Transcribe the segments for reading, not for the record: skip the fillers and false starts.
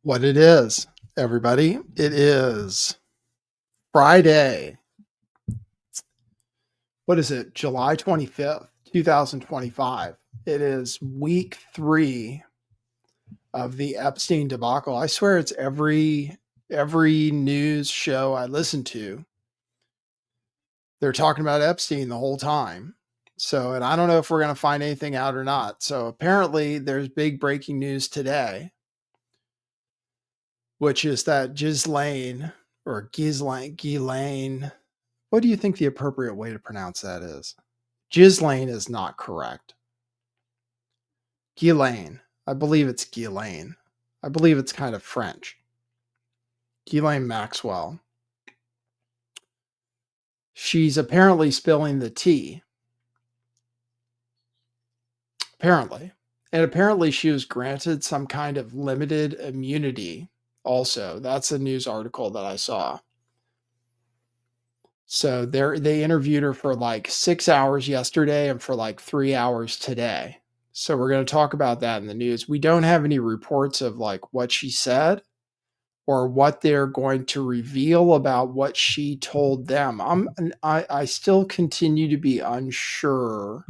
What it is, everybody. It is Friday. What is it? July 25th, 2025. It is week 3 of the Epstein debacle. I swear it's every news show I listen to. They're talking about Epstein the whole time. So, and I don't know if we're going to find anything out or not. So apparently there's big breaking news today, which is that Ghislaine, what do you think the appropriate way to pronounce that is? Ghislaine is not correct. Ghislaine. I believe it's Ghislaine. I believe it's kind of French. Ghislaine Maxwell. She's apparently spilling the tea. Apparently. And apparently she was granted some kind of limited immunity also. That's a news article that I saw. So they interviewed her for like 6 hours yesterday and for like 3 hours today. So we're going to talk about that in the news. We don't have any reports of like what she said or what they're going to reveal about what she told them. I still continue to be unsure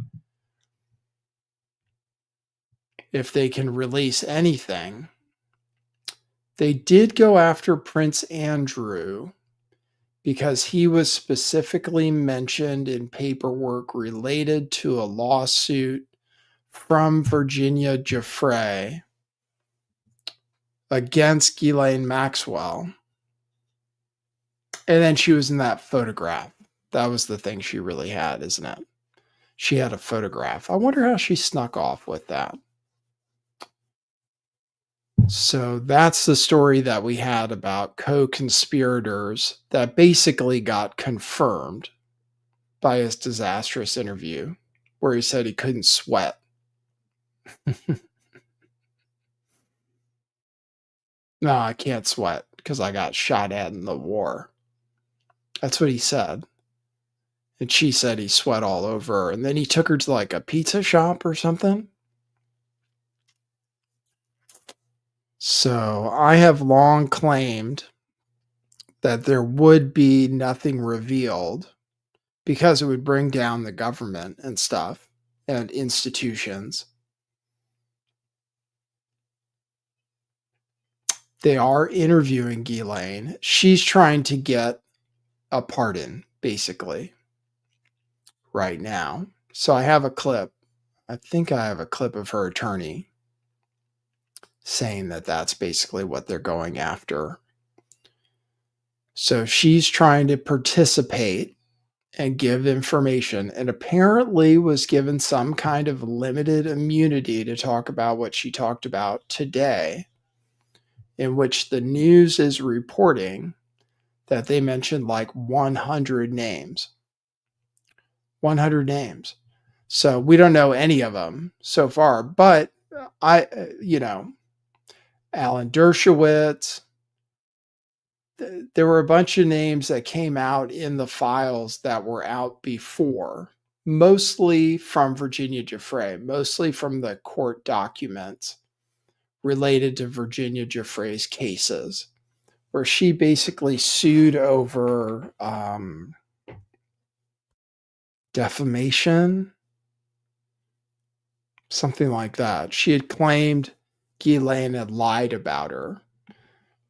if they can release anything. They did go after Prince Andrew because he was specifically mentioned in paperwork related to a lawsuit from Virginia Giuffre against Ghislaine Maxwell. And then she was in that photograph. That was the thing she really had, isn't it? She had a photograph. I wonder how she snuck off with that. So that's the story that we had about co-conspirators that basically got confirmed by his disastrous interview where he said he couldn't sweat. No, I can't sweat because I got shot at in the war. That's what he said. And she said he sweat all over her. And then he took her to like a pizza shop or something. So I have long claimed that there would be nothing revealed because it would bring down the government and stuff and institutions. They are interviewing Ghislaine. She's trying to get a pardon, basically, right now. So I have a clip. I think I have a clip of her attorney saying that that's basically what they're going after. So she's trying to participate and give information, and apparently was given some kind of limited immunity to talk about what she talked about today, in which the news is reporting that they mentioned like 100 names. 100 names. So we don't know any of them so far, but Alan Dershowitz, there were a bunch of names that came out in the files that were out before, mostly from Virginia Giuffre, mostly from the court documents related to Virginia Giuffre's cases, where she basically sued over defamation, something like that. She had claimed Ghislaine had lied about her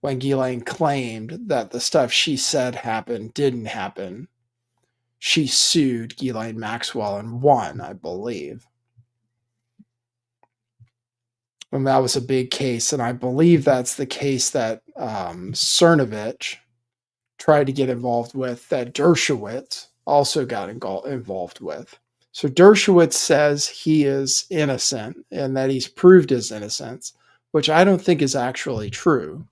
when Ghislaine claimed that the stuff she said happened didn't happen. She sued Ghislaine Maxwell and won, I believe. And that was a big case, and I believe that's the case that Cernovich tried to get involved with, that Dershowitz also got involved with. So Dershowitz says he is innocent and that he's proved his innocence, which I don't think is actually true.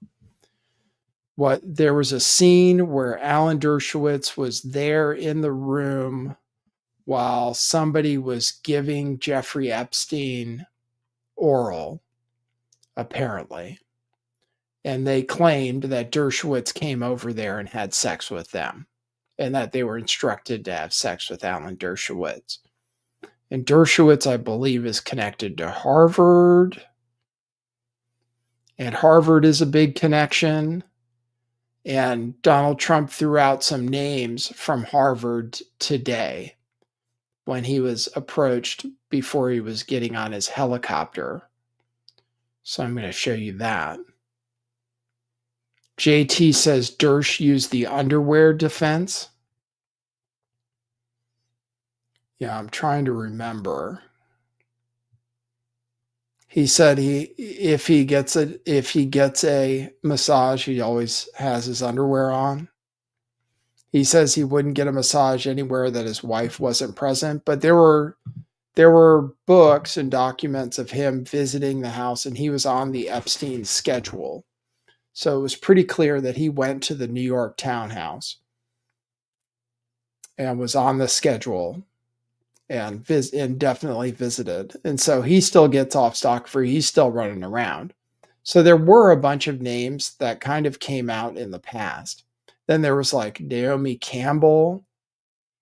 There was a scene where Alan Dershowitz was there in the room while somebody was giving Jeffrey Epstein oral, apparently. And they claimed that Dershowitz came over there and had sex with them, and that they were instructed to have sex with Alan Dershowitz. And Dershowitz, I believe, is connected to Harvard. And Harvard is a big connection. And Donald Trump threw out some names from Harvard today when he was approached before he was getting on his helicopter. So I'm going to show you that. JT says Dersh used the underwear defense. Yeah, I'm trying to remember. He said if he gets a massage, he always has his underwear on. He says he wouldn't get a massage anywhere that his wife wasn't present, but there were books and documents of him visiting the house, and he was on the Epstein schedule. So it was pretty clear that he went to the New York townhouse and was on the schedule and definitely visited. And so he still gets off stock free. He's still running around. So there were a bunch of names that kind of came out in the past. Then there was like Naomi Campbell.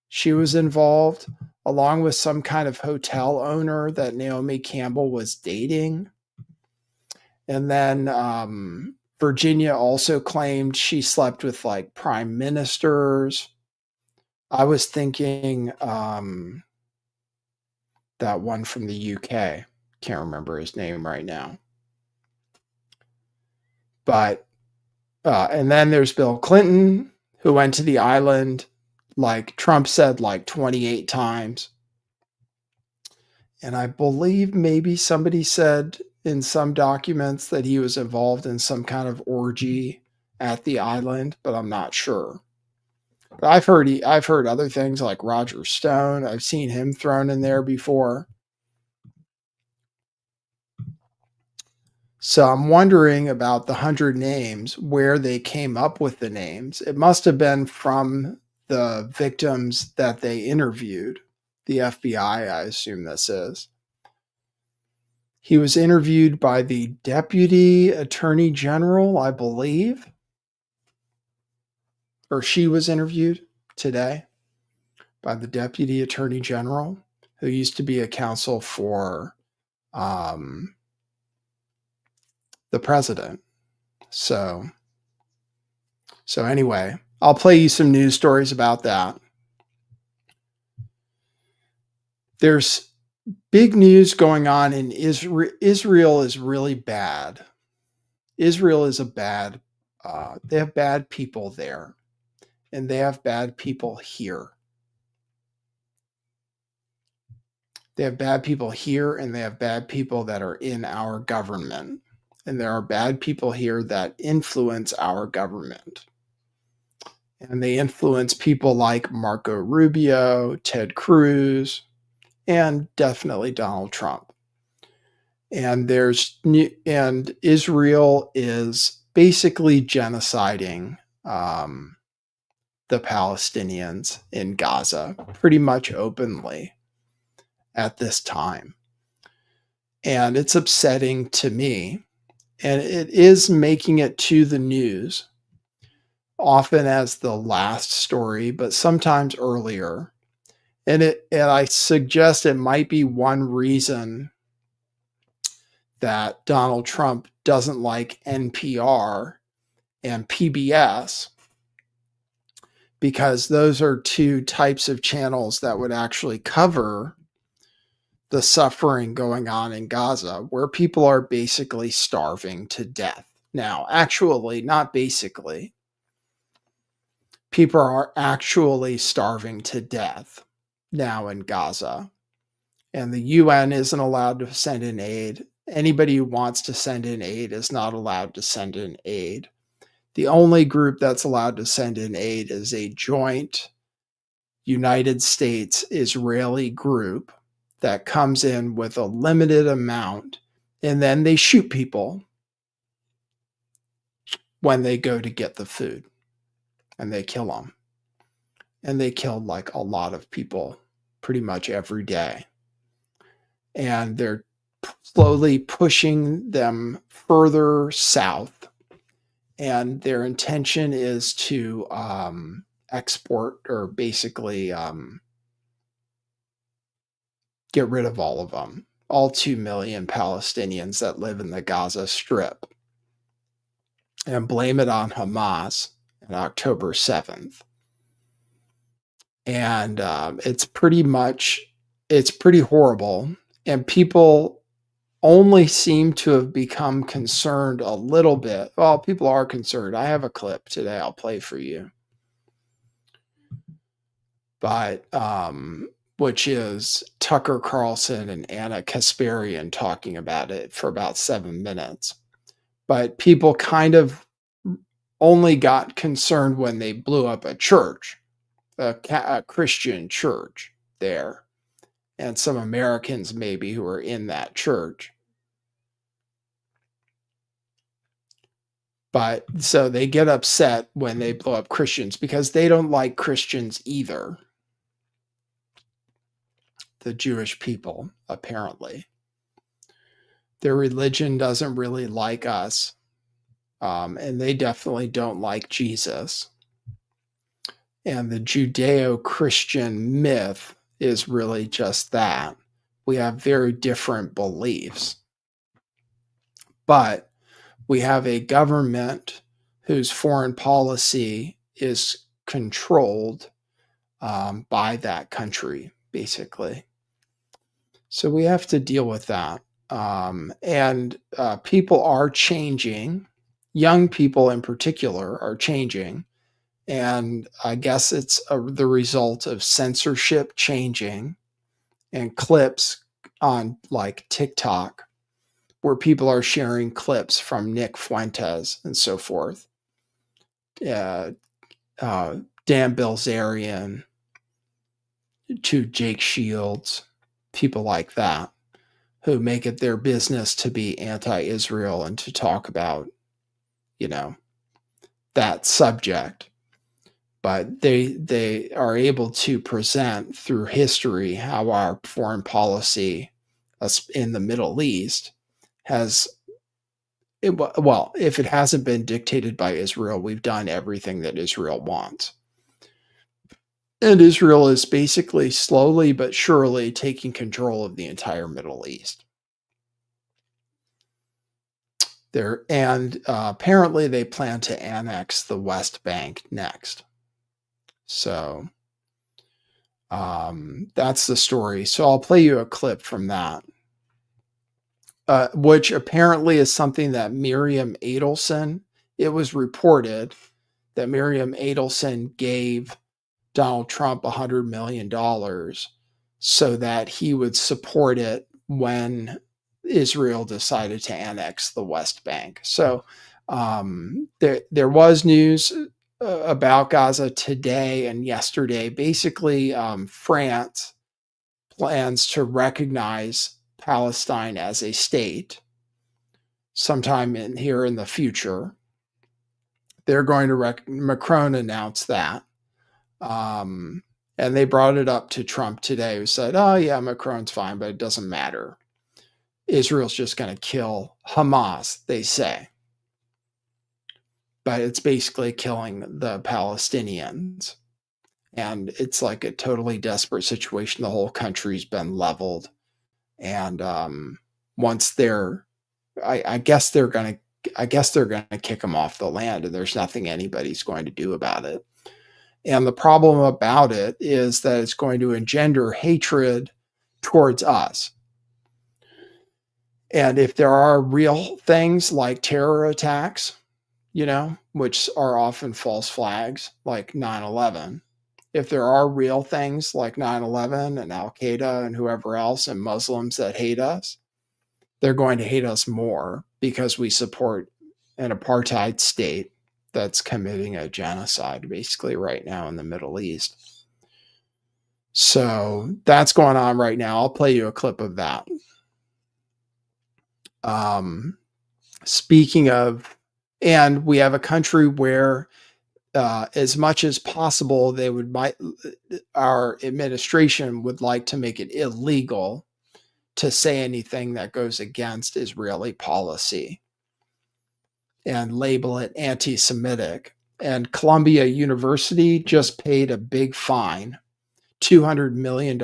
She was involved, along with some kind of hotel owner that Naomi Campbell was dating. And then Virginia also claimed she slept with like prime ministers. I was thinking that one from the UK. Can't remember his name right now. But, and then there's Bill Clinton, who went to the island, like Trump said, like 28 times. And I believe maybe somebody said in some documents that he was involved in some kind of orgy at the island, but I'm not sure. But I've heard other things like Roger Stone. I've seen him thrown in there before. So I'm wondering about the 100 names, where they came up with the names. It must have been from the victims that they interviewed. The FBI, I assume this is. He was interviewed by the Deputy Attorney General, I believe. Or she was interviewed today by the Deputy Attorney General, who used to be a counsel for the president. So anyway, I'll play you some news stories about that. There's big news going on in Israel. Israel is really bad. Israel is they have bad people there, and they have bad people here. They have bad people here, and they have bad people that are in our government. And there are bad people here that influence our government. And they influence people like Marco Rubio, Ted Cruz, and definitely Donald Trump. And Israel is basically genociding the Palestinians in Gaza pretty much openly at this time. And it's upsetting to me. And it is making it to the news, often as the last story, but sometimes earlier. And I suggest it might be one reason that Donald Trump doesn't like NPR and PBS, because those are two types of channels that would actually cover the suffering going on in Gaza, where people are basically starving to death. Now, actually, not basically. People are actually starving to death now in Gaza. And the UN isn't allowed to send in aid. Anybody who wants to send in aid is not allowed to send in aid. The only group that's allowed to send in aid is a joint United States-Israeli group that comes in with a limited amount, and then they shoot people when they go to get the food, and they kill them. And they killed like a lot of people pretty much every day. And they're slowly pushing them further south. And their intention is to export, or basically get rid of all of them, all 2 million Palestinians that live in the Gaza Strip. and blame it on Hamas on October 7th. And it's pretty horrible. And people only seem to have become concerned a little bit. Well, people are concerned. I have a clip today I'll play for you. But which is Tucker Carlson and Anna Kasparian talking about it for about 7 minutes. But people kind of only got concerned when they blew up a church, a Christian church there, and some Americans maybe who were in that church. But so they get upset when they blow up Christians because they don't like Christians either. The Jewish people, apparently. Their religion doesn't really like us, and they definitely don't like Jesus. And the Judeo-Christian myth is really just that. We have very different beliefs. But we have a government whose foreign policy is controlled by that country, basically. So we have to deal with that. And people are changing. Young people in particular are changing. And I guess it's the result of censorship changing and clips on like TikTok where people are sharing clips from Nick Fuentes and so forth. Dan Bilzerian to Jake Shields, people like that, who make it their business to be anti-Israel and to talk about, that subject. But they are able to present through history how our foreign policy in the Middle East has, well, if it hasn't been dictated by Israel, we've done everything that Israel wants. And Israel is basically slowly but surely taking control of the entire Middle East. Apparently they plan to annex the West Bank next. So that's the story. So I'll play you a clip from that, which apparently is something that Miriam Adelson, it was reported that Miriam Adelson gave Donald Trump $100 million so that he would support it when Israel decided to annex the West Bank. So there was news about Gaza today and yesterday. Basically, France plans to recognize Palestine as a state sometime here in the future. They're going to Macron announced that. And they brought it up to Trump today, who said, oh, yeah, Macron's fine, but it doesn't matter. Israel's just going to kill Hamas, they say. But it's basically killing the Palestinians. And it's like a totally desperate situation. The whole country's been leveled. And once I guess they're going to kick them off the land, and there's nothing anybody's going to do about it. And the problem about it is that it's going to engender hatred towards us. And if there are real things like terror attacks, which are often false flags, like 9/11, if there are real things like 9/11 and Al-Qaeda and whoever else and Muslims that hate us, they're going to hate us more because we support an apartheid state that's committing a genocide basically right now in the Middle East. So that's going on right now. I'll play you a clip of that. Speaking of, and we have a country where as much as possible, our administration would like to make it illegal to say anything that goes against Israeli policy and label it anti-Semitic. And Columbia University just paid a big fine, $200 million,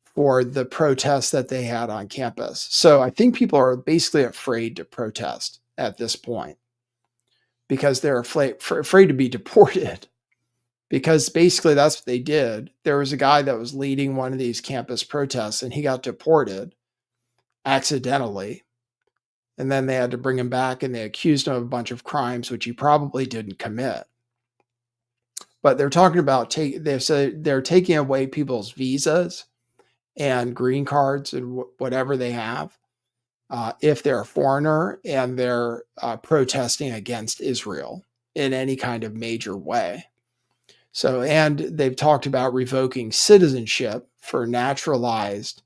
for the protests that they had on campus. So I think people are basically afraid to protest at this point. because they're afraid to be deported. Because basically that's what they did. There was a guy that was leading one of these campus protests and he got deported accidentally. And then they had to bring him back and they accused him of a bunch of crimes, which he probably didn't commit. But they're talking about, they said they're taking away people's visas and green cards and whatever they have if they're a foreigner and they're protesting against Israel in any kind of major way. So, and they've talked about revoking citizenship for naturalized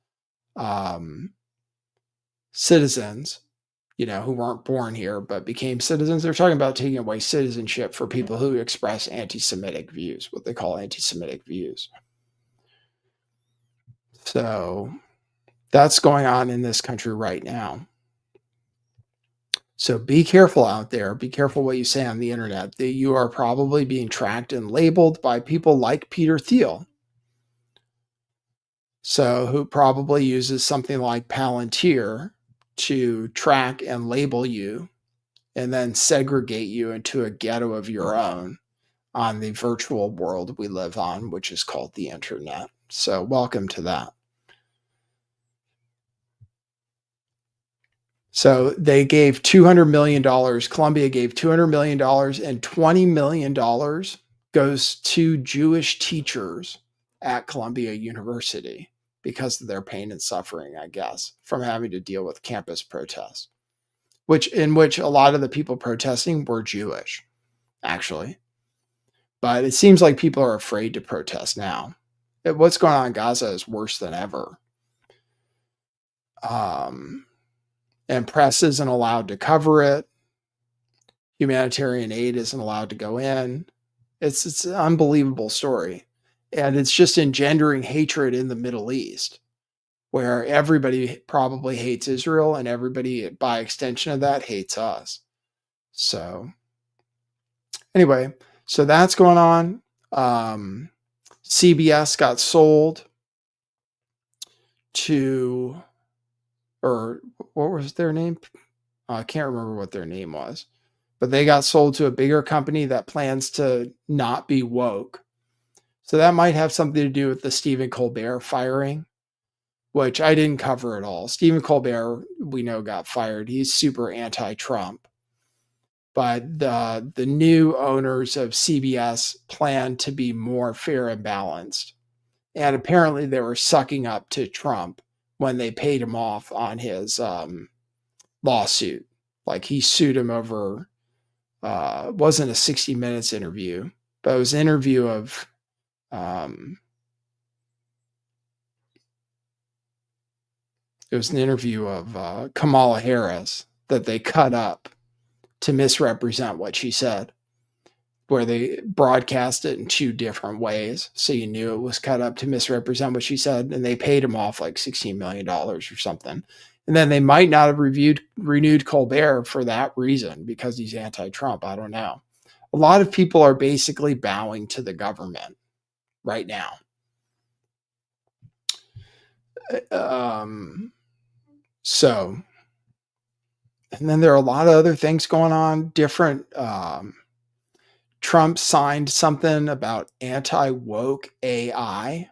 citizens, who weren't born here but became citizens. They're talking about taking away citizenship for people who express anti-Semitic views, what they call anti-Semitic views. So that's going on in this country right now. So be careful out there. Be careful what you say on the internet. That you are probably being tracked and labeled by people like Peter Thiel. So who probably uses something like Palantir to track and label you and then segregate you into a ghetto of your own on the virtual world we live on, which is called the internet. So welcome to that. So they gave $200 million. Columbia gave $200 million and $20 million goes to Jewish teachers at Columbia University because of their pain and suffering, I guess, from having to deal with campus protests, in which a lot of the people protesting were Jewish, actually. But it seems like people are afraid to protest now. What's going on in Gaza is worse than ever. And press isn't allowed to cover it. Humanitarian aid isn't allowed to go in. It's an unbelievable story. And it's just engendering hatred in the Middle East, where everybody probably hates Israel and everybody, by extension of that, hates us. So anyway, so that's going on. CBS got sold to, or what was their name? I can't remember what their name was, but they got sold to a bigger company that plans to not be woke. So that might have something to do with the Stephen Colbert firing, which I didn't cover at all. Stephen Colbert, we know, got fired. He's super anti-Trump. But the new owners of CBS plan to be more fair and balanced. And apparently they were sucking up to Trump when they paid him off on his lawsuit. Like he sued him over, it wasn't a 60 Minutes interview, but it was an interview of, Kamala Harris that they cut up to misrepresent what she said, where they broadcast it in two different ways. So you knew it was cut up to misrepresent what she said, and they paid him off like $16 million or something. And then they might not have renewed Colbert for that reason, because he's anti-Trump. I don't know. A lot of people are basically bowing to the government right now. So, and then there are a lot of other things going on. Different, Trump signed something about anti-woke AI.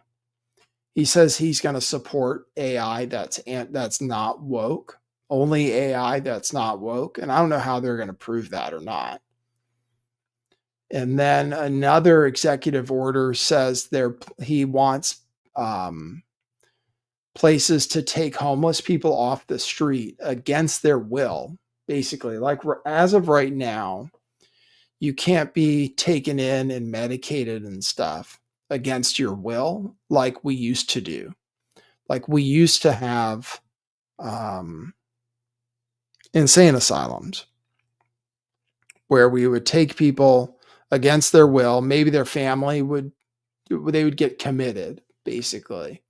He says he's going to support AI that's not woke, only AI that's not woke. And I don't know how they're going to prove that or not. And then another executive order says he wants places to take homeless people off the street against their will. Basically, like as of right now, you can't be taken in and medicated and stuff against your will like we used to do. Like we used to have insane asylums where we would take people against their will. Maybe their family would get committed, basically,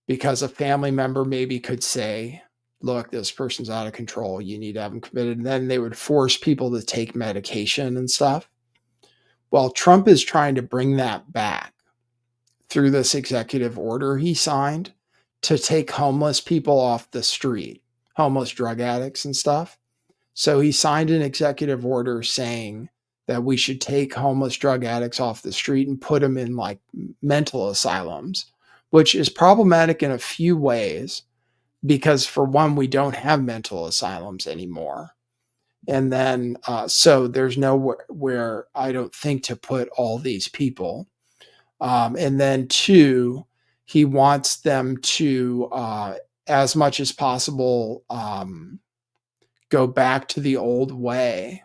because a family member maybe could say, look, this person's out of control, you need to have them committed. And then they would force people to take medication and stuff. Well, Trump is trying to bring that back through this executive order he signed to take homeless people off the street, homeless drug addicts and stuff. So he signed an executive order saying that we should take homeless drug addicts off the street and put them in like mental asylums, which is problematic in a few ways because, for one, we don't have mental asylums anymore. And then, so there's nowhere where I don't think to put all these people. And then, two, he wants them to, as much as possible, go back to the old way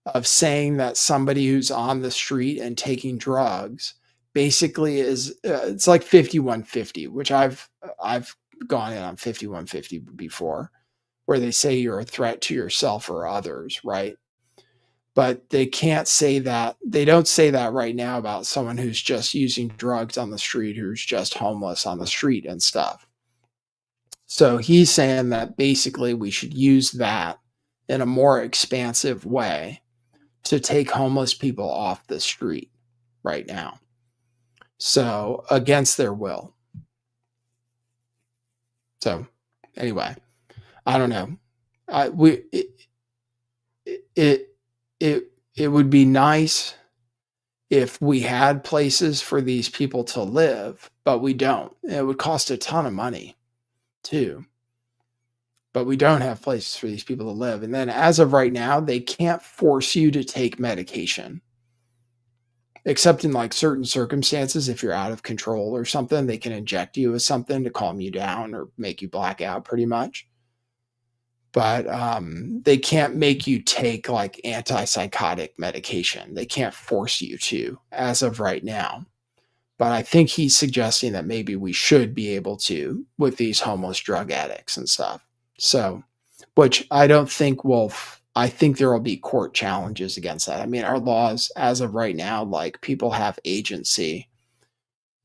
of saying that somebody who's on the street and taking drugs basically is it's like 5150, which I've gone in on 5150 before, where they say you're a threat to yourself or others, right? But they can't say that. They don't say that right now about someone who's just using drugs on the street, who's just homeless on the street and stuff. So he's saying that basically we should use that in a more expansive way to take homeless people off the street right now. So against their will. So anyway, I don't know. It would be nice if we had places for these people to live, but we don't. It would cost a ton of money too. But we don't have places for these people to live. And then as of right now, they can't force you to take medication. Except in like certain circumstances, if you're out of control or something, they can inject you with something to calm you down or make you black out pretty much. But they can't make you take like antipsychotic medication. They can't force you to as of right now. But I think he's suggesting that maybe we should be able to with these homeless drug addicts and stuff. So, which I don't think will, I think there will be court challenges against that. I mean, our laws as of right now, like people have agency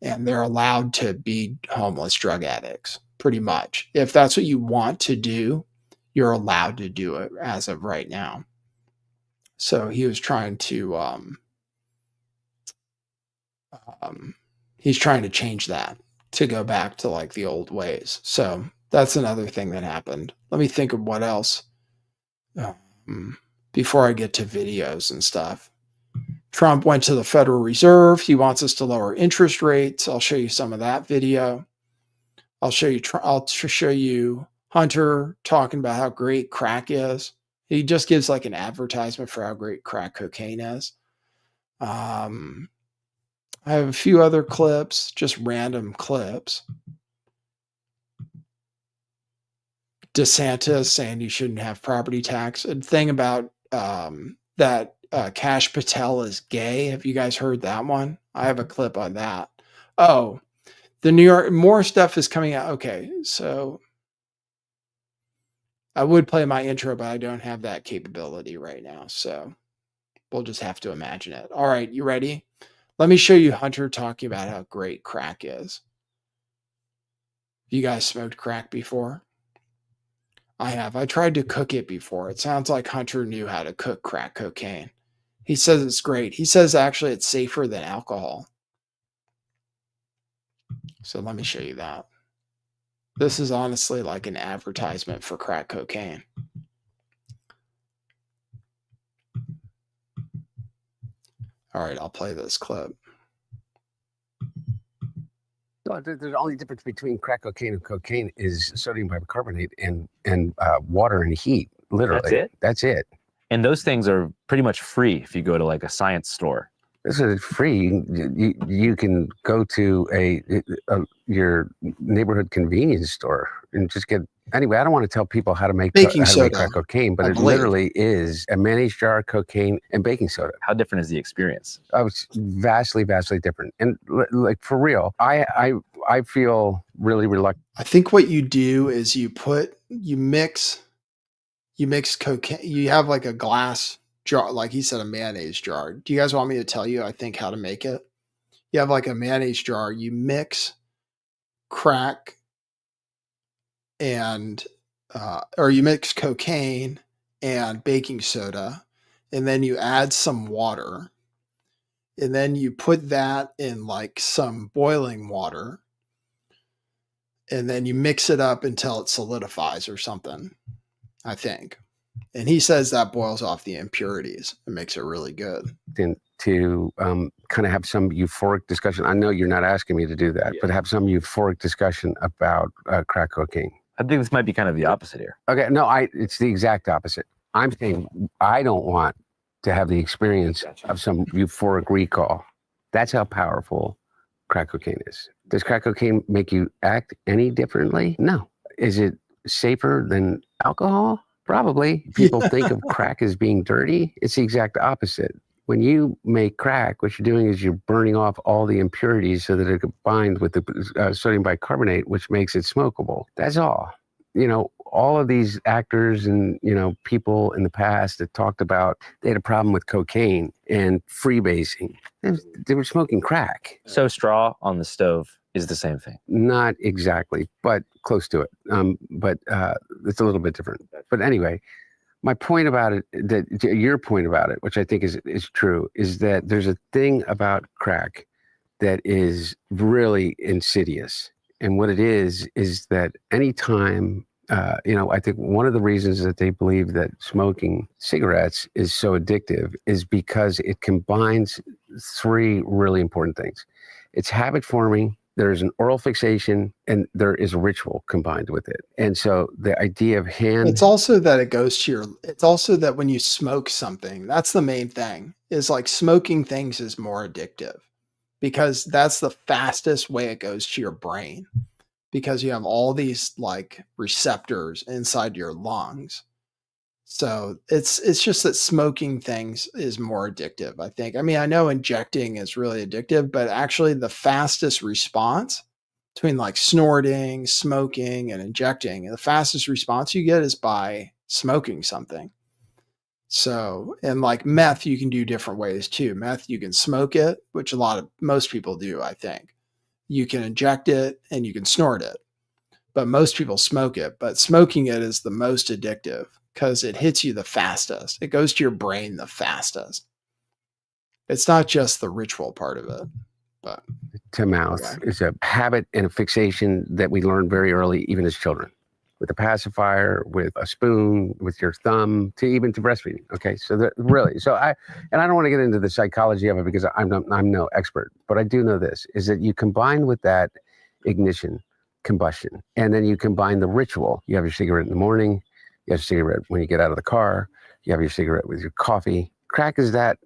and they're allowed to be homeless drug addicts pretty much. If that's what you want to do, you're allowed to do it as of right now. So he was trying to, he's trying to change that to go back to like the old ways. So that's another thing that happened. Let me think of what else before I get to videos and stuff. Trump went to the Federal Reserve. He wants us to lower interest rates. I'll show you some of that video. I'll show you Hunter talking about how great crack is. He just gives like an advertisement for how great crack cocaine is. I have a few other clips, just random clips. DeSantis saying you shouldn't have property tax. A thing about that Kash Patel is gay. Have you guys heard that one? I have a clip on that. Oh, the New York, more stuff is coming out. Okay, so I would play my intro, but I don't have that capability right now. So we'll just have to imagine it. All right, you ready? Let me show you Hunter talking about how great crack is. You guys smoked crack before? I have. I tried to cook it before. It sounds like Hunter knew how to cook crack cocaine. He says it's great. He says actually it's safer than alcohol. So let me show you that. This is honestly like an advertisement for crack cocaine. All right, I'll play this clip. The only difference between crack cocaine and cocaine is sodium bicarbonate and water and heat. Literally, That's it. That's it. And those things are pretty much free if you go to like a science store. This is free. You can go to your neighborhood convenience store and just get. Anyway, I don't want to tell people how to make crack cocaine, but it literally is a mayonnaise jar, cocaine, and baking soda. How different is the experience? It's vastly different. And like for real, I feel really reluctant. I think what you do is you mix cocaine. You have like a glass jar, like he said, a mayonnaise jar. Do you guys want me to tell you, I think, how to make it? You have like a mayonnaise jar. You mix crack and or you mix cocaine and baking soda, and then you add some water, and then you put that in like some boiling water, and then you mix it up until it solidifies or something, I think. And he says that boils off the impurities and makes it really good. And to kind of have some euphoric discussion. I know you're not asking me to do that, but have some euphoric discussion about crack cocaine. I think this might be kind of the opposite here. Okay, no, it's the exact opposite. I'm saying I don't want to have the experience of some euphoric recall. That's how powerful crack cocaine is. Does crack cocaine make you act any differently? No. Is it safer than alcohol? Probably. People think of crack as being dirty. It's the exact opposite. When you make crack, what you're doing is you're burning off all the impurities so that it combines with the sodium bicarbonate, which makes it smokable. That's all. You know, all of these actors and, you know, people in the past that talked about they had a problem with cocaine and freebasing. They were smoking crack. So straw on the stove is the same thing. Not exactly, but close to it. But it's a little bit different. But anyway, my point about it, your point about it, which I think is true, is that there's a thing about crack that is really insidious. And what it is that anytime, I think one of the reasons that they believe that smoking cigarettes is so addictive is because it combines three really important things. It's habit forming, there's an oral fixation, and there is a ritual combined with it. And so the idea of it's also that it goes to it's also that when you smoke something, that's the main thing, is like smoking things is more addictive because that's the fastest way it goes to your brain, because you have all these like receptors inside your lungs. So it's just that smoking things is more addictive, I think. I mean, I know injecting is really addictive, but actually the fastest response between like snorting, smoking, and injecting, the fastest response you get is by smoking something. So, and like meth, you can do different ways too. Meth, you can smoke it, which most people do, I think. You can inject it and you can snort it, but most people smoke it. But smoking it is the most addictive because it hits you the fastest. It goes to your brain the fastest. It's not just the ritual part of it, but to mouth is a habit and a fixation that we learn very early, even as children, with a pacifier, with a spoon, with your thumb, even to breastfeeding. Okay, so I don't want to get into the psychology of it because I'm no expert, but I do know this is that you combine with that ignition, combustion, and then you combine the ritual. You have your cigarette in the morning. You have a cigarette when you get out of the car. You have your cigarette with your coffee. Crack is that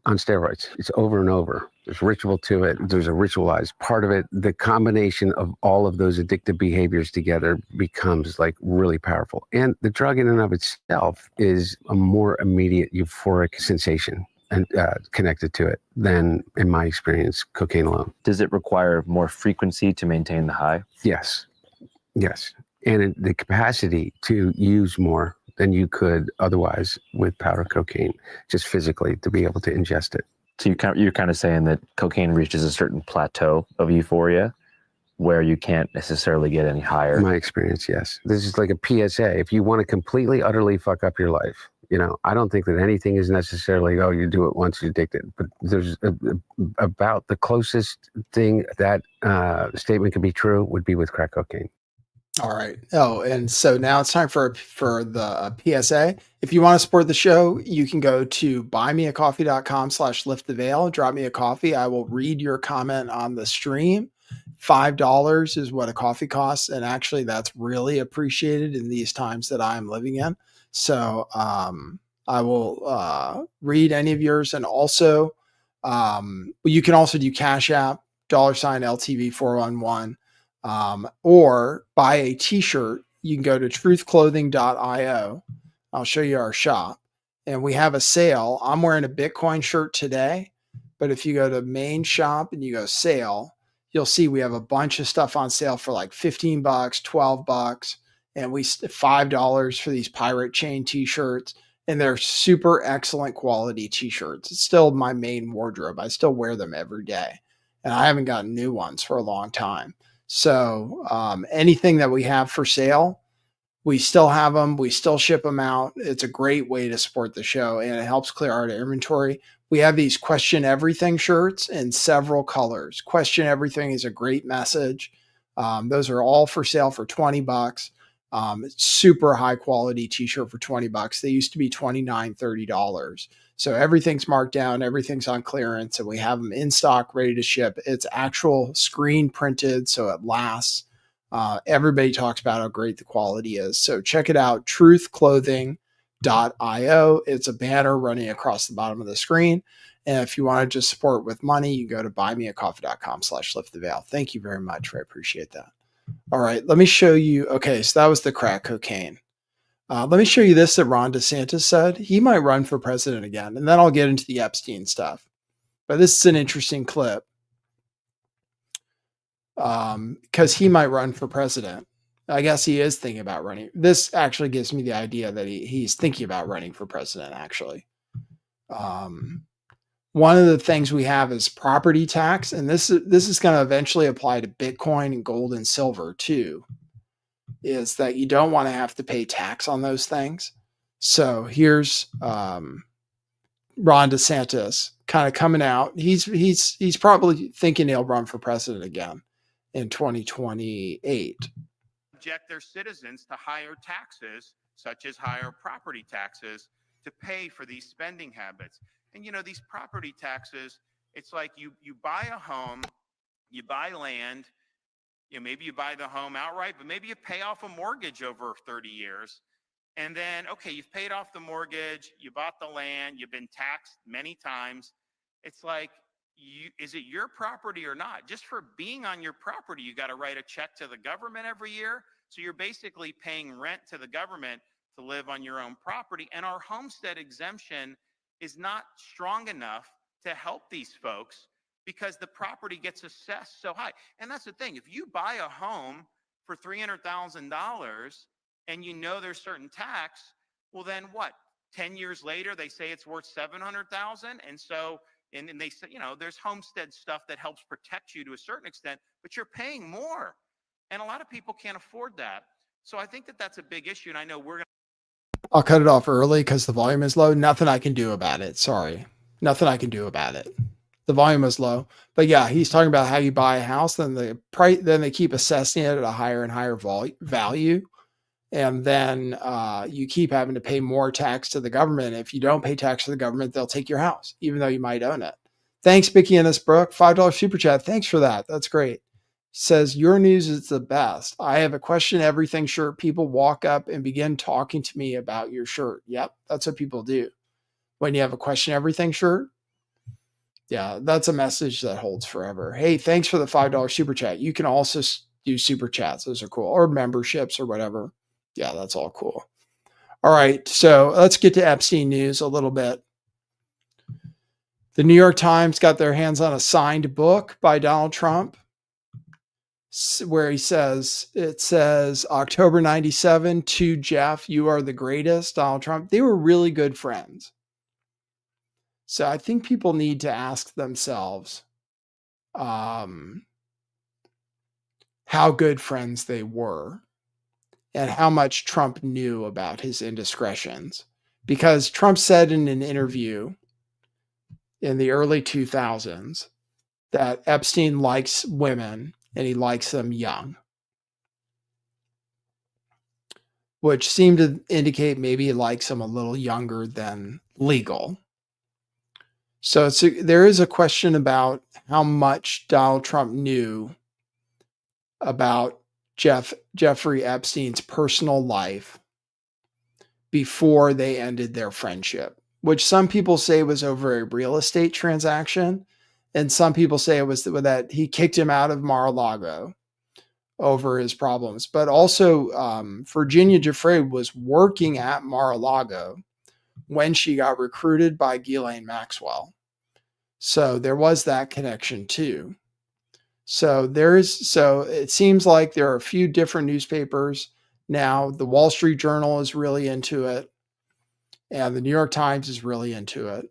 on steroids. It's over and over. There's ritual to it. There's a ritualized part of it. The combination of all of those addictive behaviors together becomes like really powerful. And the drug in and of itself is a more immediate euphoric sensation and connected to it than, in my experience, cocaine alone. Does it require more frequency to maintain the high? Yes. And the capacity to use more than you could otherwise with powder cocaine, just physically to be able to ingest it. So you're kind of saying that cocaine reaches a certain plateau of euphoria where you can't necessarily get any higher? In my experience, yes. This is like a PSA. If you want to completely, utterly fuck up your life, I don't think that anything is necessarily, you do it once, you're addicted. But there's about the closest thing that statement could be true would be with crack cocaine. All right. Oh, and so now it's time for the PSA. If you want to support the show, you can go to buymeacoffee.com/lifttheveil. Drop me a coffee. I will read your comment on the stream. $5 is what a coffee costs. And actually, that's really appreciated in these times that I'm living in. So I will read any of yours. And also, you can also do Cash App, $LTV411. Or buy a t-shirt. You can go to truthclothing.io. I'll show you our shop, and we have a sale. I'm wearing a Bitcoin shirt today, but if you go to main shop and you go sale, you'll see we have a bunch of stuff on sale for like $15, $12, and we $5 for these pirate chain t-shirts, and they're super excellent quality t-shirts. It's still my main wardrobe. I still wear them every day, and I haven't gotten new ones for a long time. So anything that we have for sale, we still have them. We still ship them out. It's a great way to support the show, and it helps clear our inventory. We have these Question Everything shirts in several colors. Question Everything is a great message. Those are all for sale for $20. Super high quality t-shirt for $20. They used to be $29, $30. So everything's marked down, everything's on clearance, and we have them in stock, ready to ship. It's actual screen printed, so it lasts. Everybody talks about how great the quality is. So check it out, truthclothing.io. It's a banner running across the bottom of the screen. And if you want to just support with money, you go to buymeacoffee.com/lifttheveil. Thank you very much. I appreciate that. All right, let me show you. Okay, so that was the crack cocaine. Let me show you this that Ron DeSantis said. He might run for president again, and then I'll get into the Epstein stuff. But this is an interesting clip because he might run for president. I guess he is thinking about running. This actually gives me the idea that he's thinking about running for president, actually. One of the things we have is property tax, and this is going to eventually apply to Bitcoin and gold and silver too, is that you don't want to have to pay tax on those things. So here's Ron DeSantis kind of coming out. He's probably thinking he'll run for president again in 2028. Subject their citizens to higher taxes, such as higher property taxes, to pay for these spending habits. And, you know, these property taxes, it's like you buy a home, you buy land, maybe you buy the home outright, but maybe you pay off a mortgage over 30 years. And then, okay, you've paid off the mortgage, you bought the land, you've been taxed many times. It's like, is it your property or not? Just for being on your property, you got to write a check to the government every year. So you're basically paying rent to the government to live on your own property. And our homestead exemption is not strong enough to help these folks because the property gets assessed so high. And that's the thing. If you buy a home for $300,000 and you know there's certain tax, well, then what? 10 years later, they say it's worth $700,000. And so, and they say, there's homestead stuff that helps protect you to a certain extent, but you're paying more. And a lot of people can't afford that. So I think that that's a big issue. And I know we're going to. I'll cut it off early because the volume is low. Nothing I can do about it. Sorry. Nothing I can do about it. The volume is low. But yeah, he's talking about how you buy a house, then they keep assessing it at a higher and higher value. And then you keep having to pay more tax to the government. If you don't pay tax to the government, they'll take your house, even though you might own it. Thanks, Bicky Ennis Brooke. $5 super chat. Thanks for that. That's great. Says, your news is the best. I have a question everything shirt. People walk up and begin talking to me about your shirt. Yep, that's what people do. When you have a question everything shirt, yeah, that's a message that holds forever. Hey, thanks for the $5 super chat. You can also do super chats. Those are cool. Or memberships or whatever. Yeah, that's all cool. All right, so let's get to Epstein news a little bit. The New York Times got their hands on a signed book by Donald Trump, where it says October 97 to Jeff, you are the greatest, Donald Trump. They were really good friends. So I think people need to ask themselves how good friends they were and how much Trump knew about his indiscretions. Because Trump said in an interview in the early 2000s that Epstein likes women and he likes them young, which seemed to indicate maybe he likes them a little younger than legal. So there is a question about how much Donald Trump knew about Jeffrey Epstein's personal life before they ended their friendship, which some people say was over a real estate transaction. And some people say it was that he kicked him out of Mar-a-Lago over his problems. But also Virginia Giuffre was working at Mar-a-Lago when she got recruited by Ghislaine Maxwell. So there was that connection too. So it seems like there are a few different newspapers now. The Wall Street Journal is really into it, and the New York Times is really into it,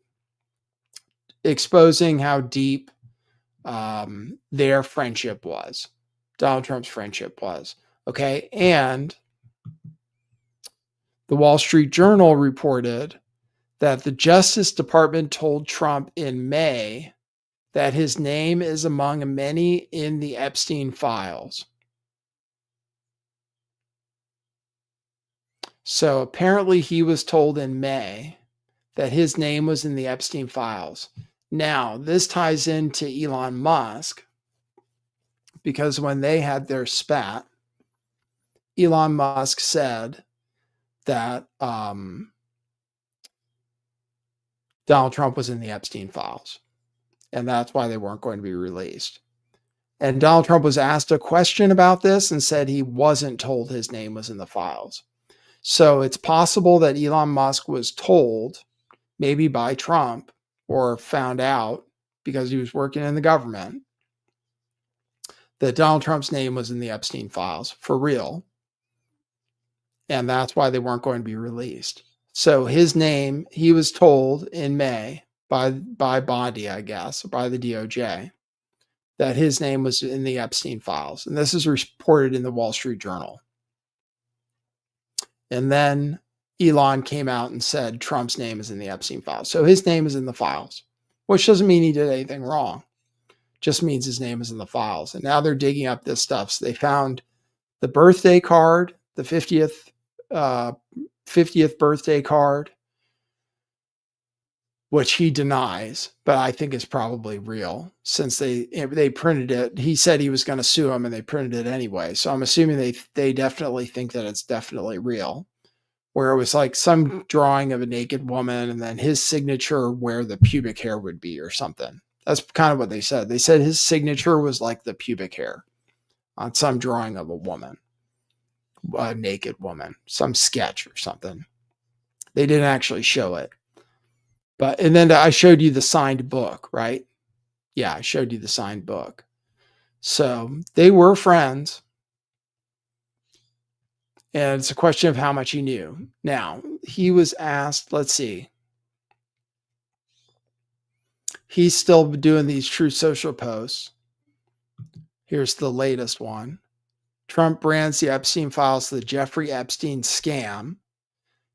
exposing how deep their friendship was, Donald Trump's friendship was. Okay. And the Wall Street Journal reported that the Justice Department told Trump in May that his name is among many in the Epstein files. So apparently he was told in May that his name was in the Epstein files. Now, this ties into Elon Musk because when they had their spat, Elon Musk said that Donald Trump was in the Epstein files, and that's why they weren't going to be released. And Donald Trump was asked a question about this and said he wasn't told his name was in the files. So it's possible that Elon Musk was told, maybe by Trump, or found out because he was working in the government, that Donald Trump's name was in the Epstein files for real. And that's why they weren't going to be released. So his name, he was told in May by Bondi, I guess, by the DOJ, that his name was in the Epstein files. And this is reported in the Wall Street Journal. And then Elon came out and said Trump's name is in the Epstein files. So his name is in the files, which doesn't mean he did anything wrong. Just means his name is in the files. And now they're digging up this stuff. So they found the birthday card, the 50th birthday card, which he denies, but I think is probably real since they printed it. He said he was going to sue him and they printed it anyway. So I'm assuming they definitely think that it's definitely real, where it was like some drawing of a naked woman and then his signature where the pubic hair would be or something. That's kind of what they said. They said his signature was like the pubic hair on some drawing of a woman, a naked woman, some sketch or something. They didn't actually show it. But, and then I showed you the signed book, right? Yeah, I showed you the signed book. So they were friends. And it's a question of how much he knew. Now, he was asked, let's see. He's still doing these True Social posts. Here's the latest one. Trump brands the Epstein files the Jeffrey Epstein scam.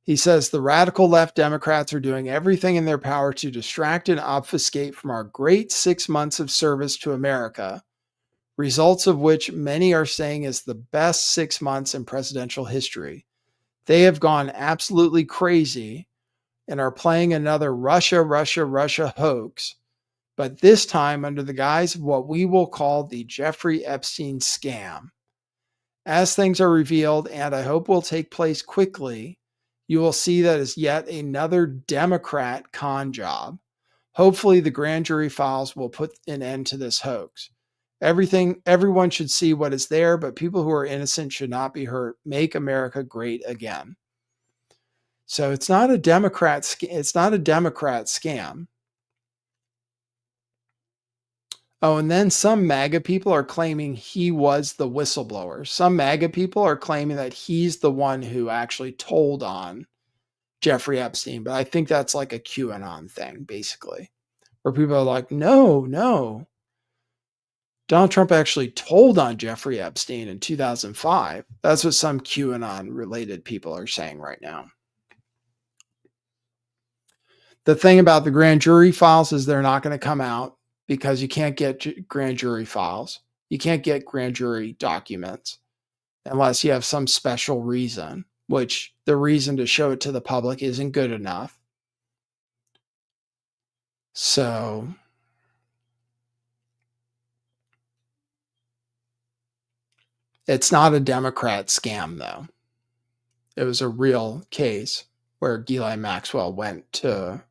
He says the radical left Democrats are doing everything in their power to distract and obfuscate from our great 6 months of service to America, results of which many are saying is the best 6 months in presidential history. They have gone absolutely crazy and are playing another Russia hoax, but this time under the guise of what we will call the Jeffrey Epstein scam. As things are revealed, and I hope will take place quickly, you will see that is yet another Democrat con job. Hopefully the grand jury files will put an end to this hoax. Everyone should see what is there, but people who are innocent should not be hurt. Make America great again. So it's not a Democrat scam. Oh, and then some MAGA people are claiming he was the whistleblower. Some MAGA people are claiming that he's the one who actually told on Jeffrey Epstein. But I think that's like a QAnon thing, basically, where people are like, no. Donald Trump actually told on Jeffrey Epstein in 2005. That's what some QAnon-related people are saying right now. The thing about the grand jury files is they're not going to come out because you can't get grand jury files. You can't get grand jury documents unless you have some special reason, which the reason to show it to the public isn't good enough. So it's not a Democrat scam, though. It was a real case where Ghislaine Maxwell went to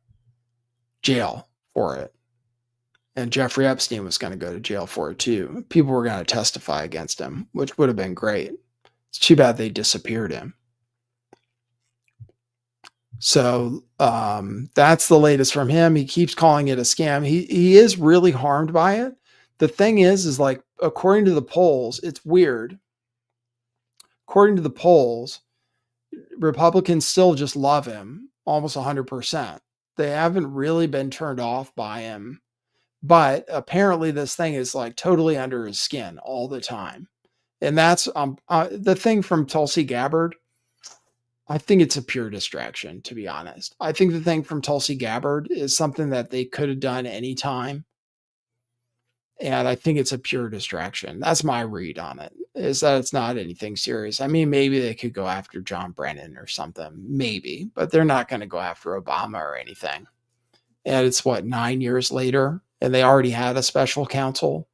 jail for it. And Jeffrey Epstein was going to go to jail for it too. People were going to testify against him, which would have been great. It's too bad they disappeared him. So that's the latest from him. He keeps calling it a scam. He is really harmed by it. The thing is like, according to the polls, it's weird. According to the polls, Republicans still just love him almost 100%. They haven't really been turned off by him. But apparently this thing is like totally under his skin all the time. And that's the thing from Tulsi Gabbard. I think it's a pure distraction, to be honest. I think the thing from Tulsi Gabbard is something that they could have done anytime. And I think it's a pure distraction. That's my read on it. is that it's not anything serious. I mean, maybe they could go after John Brennan or something, maybe, but they're not going to go after Obama or anything. And it's 9 years later, and they already had a special counsel.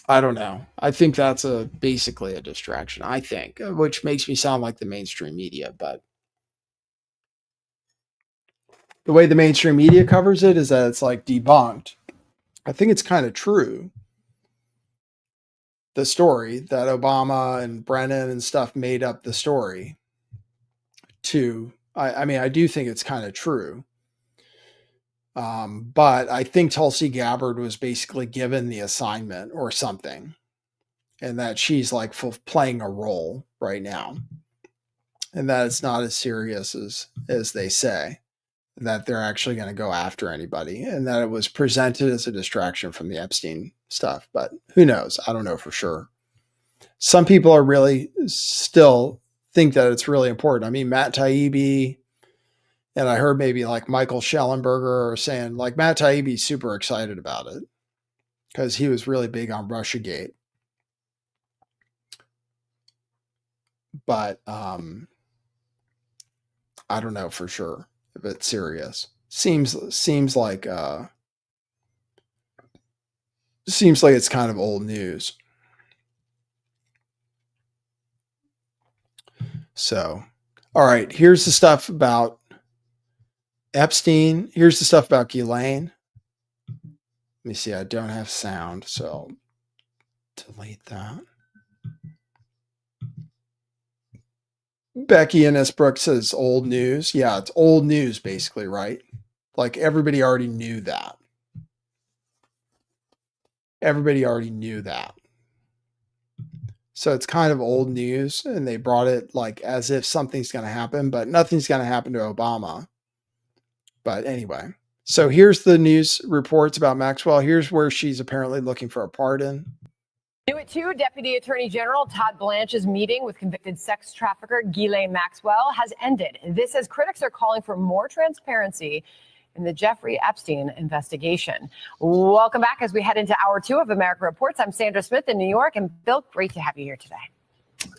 I don't know. I think that's basically a distraction, I think, which makes me sound like the mainstream media, but the way the mainstream media covers it is that it's like debunked. I think it's kind of true. The story that Obama and Brennan and stuff made up the story to, I mean, I do think it's kind of true. But I think Tulsi Gabbard was basically given the assignment or something, and that she's like playing a role right now, and that it's not as serious as they say, that they're actually going to go after anybody, and that it was presented as a distraction from the Epstein stuff. But who knows? I don't know for sure. Some people are really still think that it's really important. I mean, Matt Taibbi, and I heard maybe like Michael Schellenberger saying like Matt Taibbi's super excited about it because he was really big on Russiagate. But I don't know for sure if it's serious. Seems like it's kind of old news. So, all right, here's the stuff about Epstein. Here's the stuff about Ghislaine. Let me see. I don't have sound, so I'll delete that. Becky Innisbrook says old news. Yeah, it's old news basically, right? Like everybody already knew that. Everybody already knew that. So it's kind of old news, and they brought it like as if something's going to happen, but nothing's going to happen to Obama. But anyway, so here's the news reports about Maxwell. Here's where she's apparently looking for a pardon. New at 2, Deputy Attorney General Todd Blanche's meeting with convicted sex trafficker Ghislaine Maxwell has ended. This as critics are calling for more transparency in the Jeffrey Epstein investigation. Welcome back as we head into hour 2 of America Reports. I'm Sandra Smith in New York, and Bill, great to have you here today.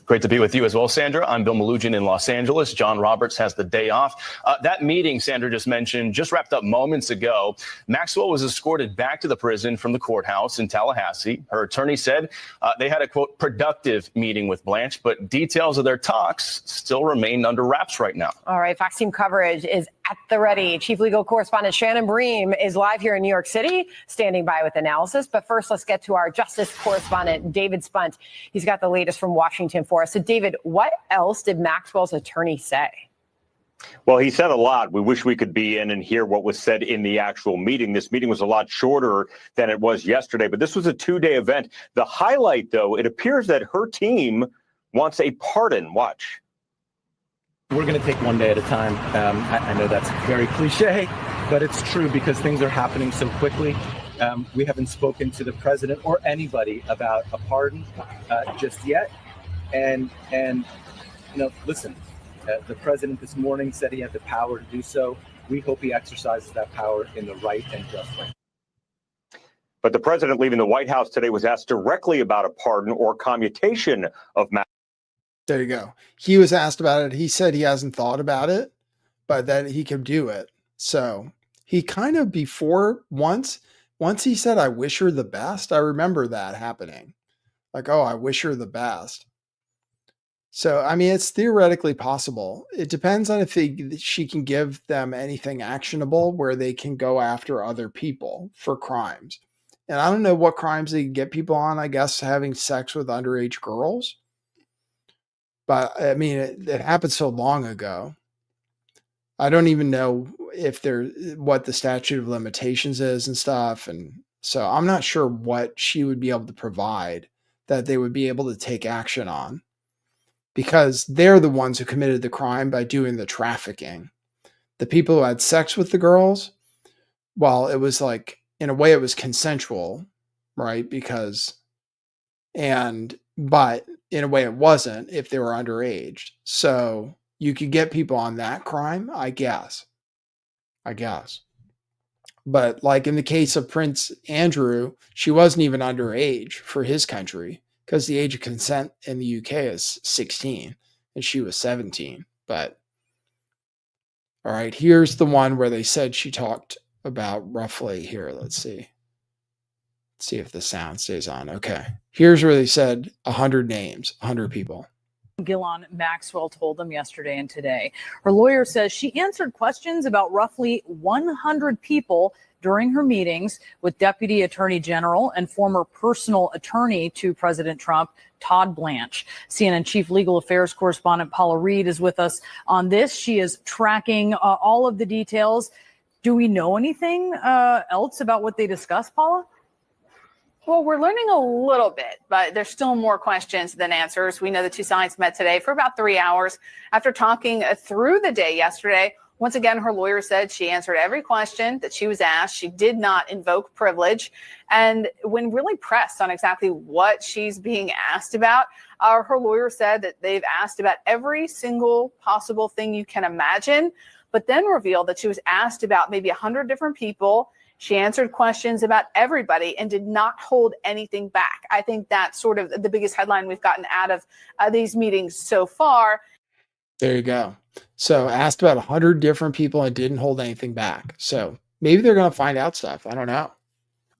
Great to be with you as well, Sandra. I'm Bill Malugin in Los Angeles. John Roberts has the day off. That meeting Sandra just mentioned just wrapped up moments ago. Maxwell was escorted back to the prison from the courthouse in Tallahassee. Her attorney said they had a, quote, productive meeting with Blanche, but details of their talks still remain under wraps right now. All right, Fox Team coverage is at the ready. Chief legal correspondent Shannon Bream is live here in New York City, standing by with analysis. But first, let's get to our justice correspondent, David Spunt. He's got the latest from Washington for us. So, David, what else did Maxwell's attorney say? Well, he said a lot. We wish we could be in and hear what was said in the actual meeting. This meeting was a lot shorter than it was yesterday, but this was a 2-day event. The highlight, though, it appears that her team wants a pardon. Watch. We're going to take one day at a time. I know that's very cliche, but it's true because things are happening so quickly. We haven't spoken to the president or anybody about a pardon just yet. And you know, listen, the president this morning said he had the power to do so. We hope he exercises that power in the right and just way. But the president leaving the White House today was asked directly about a pardon or commutation of Maxwell. There you go. He was asked about it. He said he hasn't thought about it, but that he could do it. So he kind of once he said, I wish her the best. I remember that happening. Like, oh, I wish her the best. So, I mean, it's theoretically possible. It depends on if she can give them anything actionable where they can go after other people for crimes. And I don't know what crimes they can get people on, I guess, having sex with underage girls. But I mean, it happened so long ago. I don't even know what the statute of limitations is and stuff. And so I'm not sure what she would be able to provide that they would be able to take action on, because they're the ones who committed the crime by doing the trafficking. The people who had sex with the girls, well, it was like, in a way it was consensual, right? But in a way it wasn't if they were underage. So you could get people on that crime, I guess. But like in the case of Prince Andrew, she wasn't even underage for his country because the age of consent in the UK is 16 and she was 17. But all right, here's the one where they said she talked about roughly here. Let's see. Let's see if the sound stays on. Okay. Here's where they said 100 names, 100 people. Ghislaine Maxwell told them yesterday and today. Her lawyer says she answered questions about roughly 100 people during her meetings with Deputy Attorney General and former personal attorney to President Trump, Todd Blanche. CNN Chief Legal Affairs Correspondent Paula Reed is with us on this. She is tracking all of the details. Do we know anything else about what they discussed, Paula? Well, we're learning a little bit, but there's still more questions than answers. We know the two sides met today for about 3 hours. After talking through the day yesterday, once again, her lawyer said she answered every question that she was asked. She did not invoke privilege. And when really pressed on exactly what she's being asked about, her lawyer said that they've asked about every single possible thing you can imagine, but then revealed that she was asked about maybe 100 different people. She answered questions about everybody and did not hold anything back. I think that's sort of the biggest headline we've gotten out of these meetings so far. There you go. So asked about 100 different people and didn't hold anything back. So maybe they're going to find out stuff. I don't know.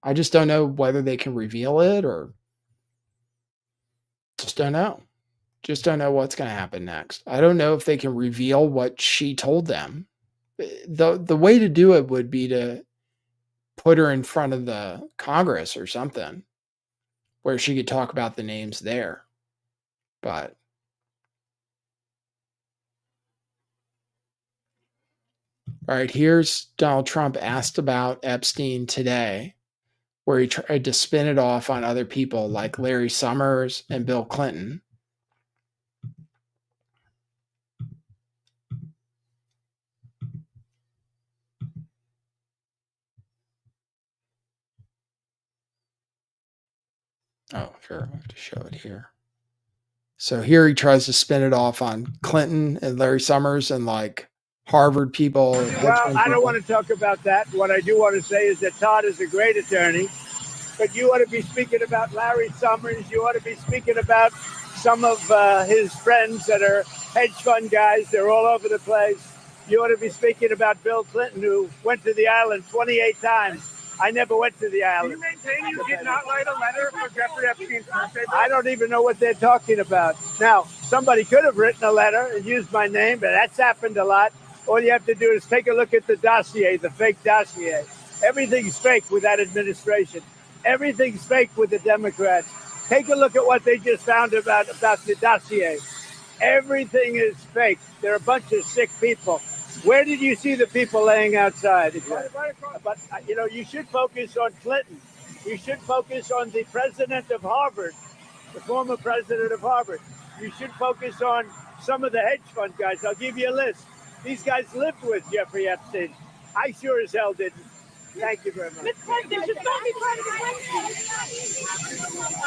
I just don't know whether they can reveal it or just don't know. Just don't know what's going to happen next. I don't know if they can reveal what she told them. The way to do it would be to put her in front of the Congress or something where she could talk about the names there. But all right, here's Donald Trump asked about Epstein today, where he tried to spin it off on other people like Larry Summers and Bill Clinton. Oh, here, I have to show it here. So here he tries to spin it off on Clinton and Larry Summers and like Harvard people. Well, I don't want to talk about that. What I do want to say is that Todd is a great attorney, but you ought to be speaking about Larry Summers. You ought to be speaking about some of his friends that are hedge fund guys. They're all over the place. You ought to be speaking about Bill Clinton, who went to the island 28 times. I never went to the island. Do you maintain you did not write a letter for Jeffrey Epstein's birthday? I don't even know what they're talking about. Now, somebody could have written a letter and used my name, but that's happened a lot. All you have to do is take a look at the dossier, the fake dossier. Everything's fake with that administration. Everything's fake with the Democrats. Take a look at what they just found about the dossier. Everything is fake. They're a bunch of sick people. Where did you see the people laying outside? But, you should focus on Clinton. You should focus on the president of Harvard, the former president of Harvard. You should focus on some of the hedge fund guys. I'll give you a list. These guys lived with Jeffrey Epstein. I sure as hell didn't. Thank you very much.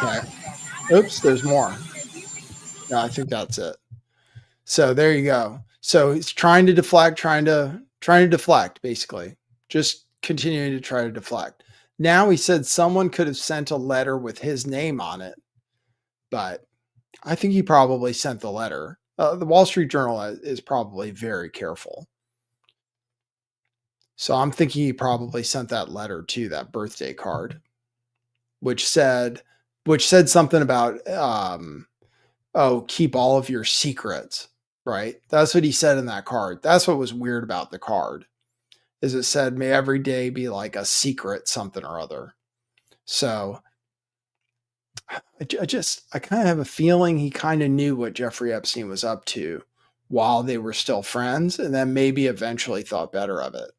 Okay. Oops, there's more. No, I think that's it. So there you go. So he's trying to deflect, trying to deflect, basically. Just continuing to try to deflect. Now he said someone could have sent a letter with his name on it, but I think he probably sent the letter. The Wall Street Journal is probably very careful. So I'm thinking he probably sent that letter to that birthday card, which said something about, keep all of your secrets, right? That's what he said in that card. That's what was weird about the card, is it said, may every day be like a secret something or other. So I kind of have a feeling he kind of knew what Jeffrey Epstein was up to while they were still friends, and then maybe eventually thought better of it.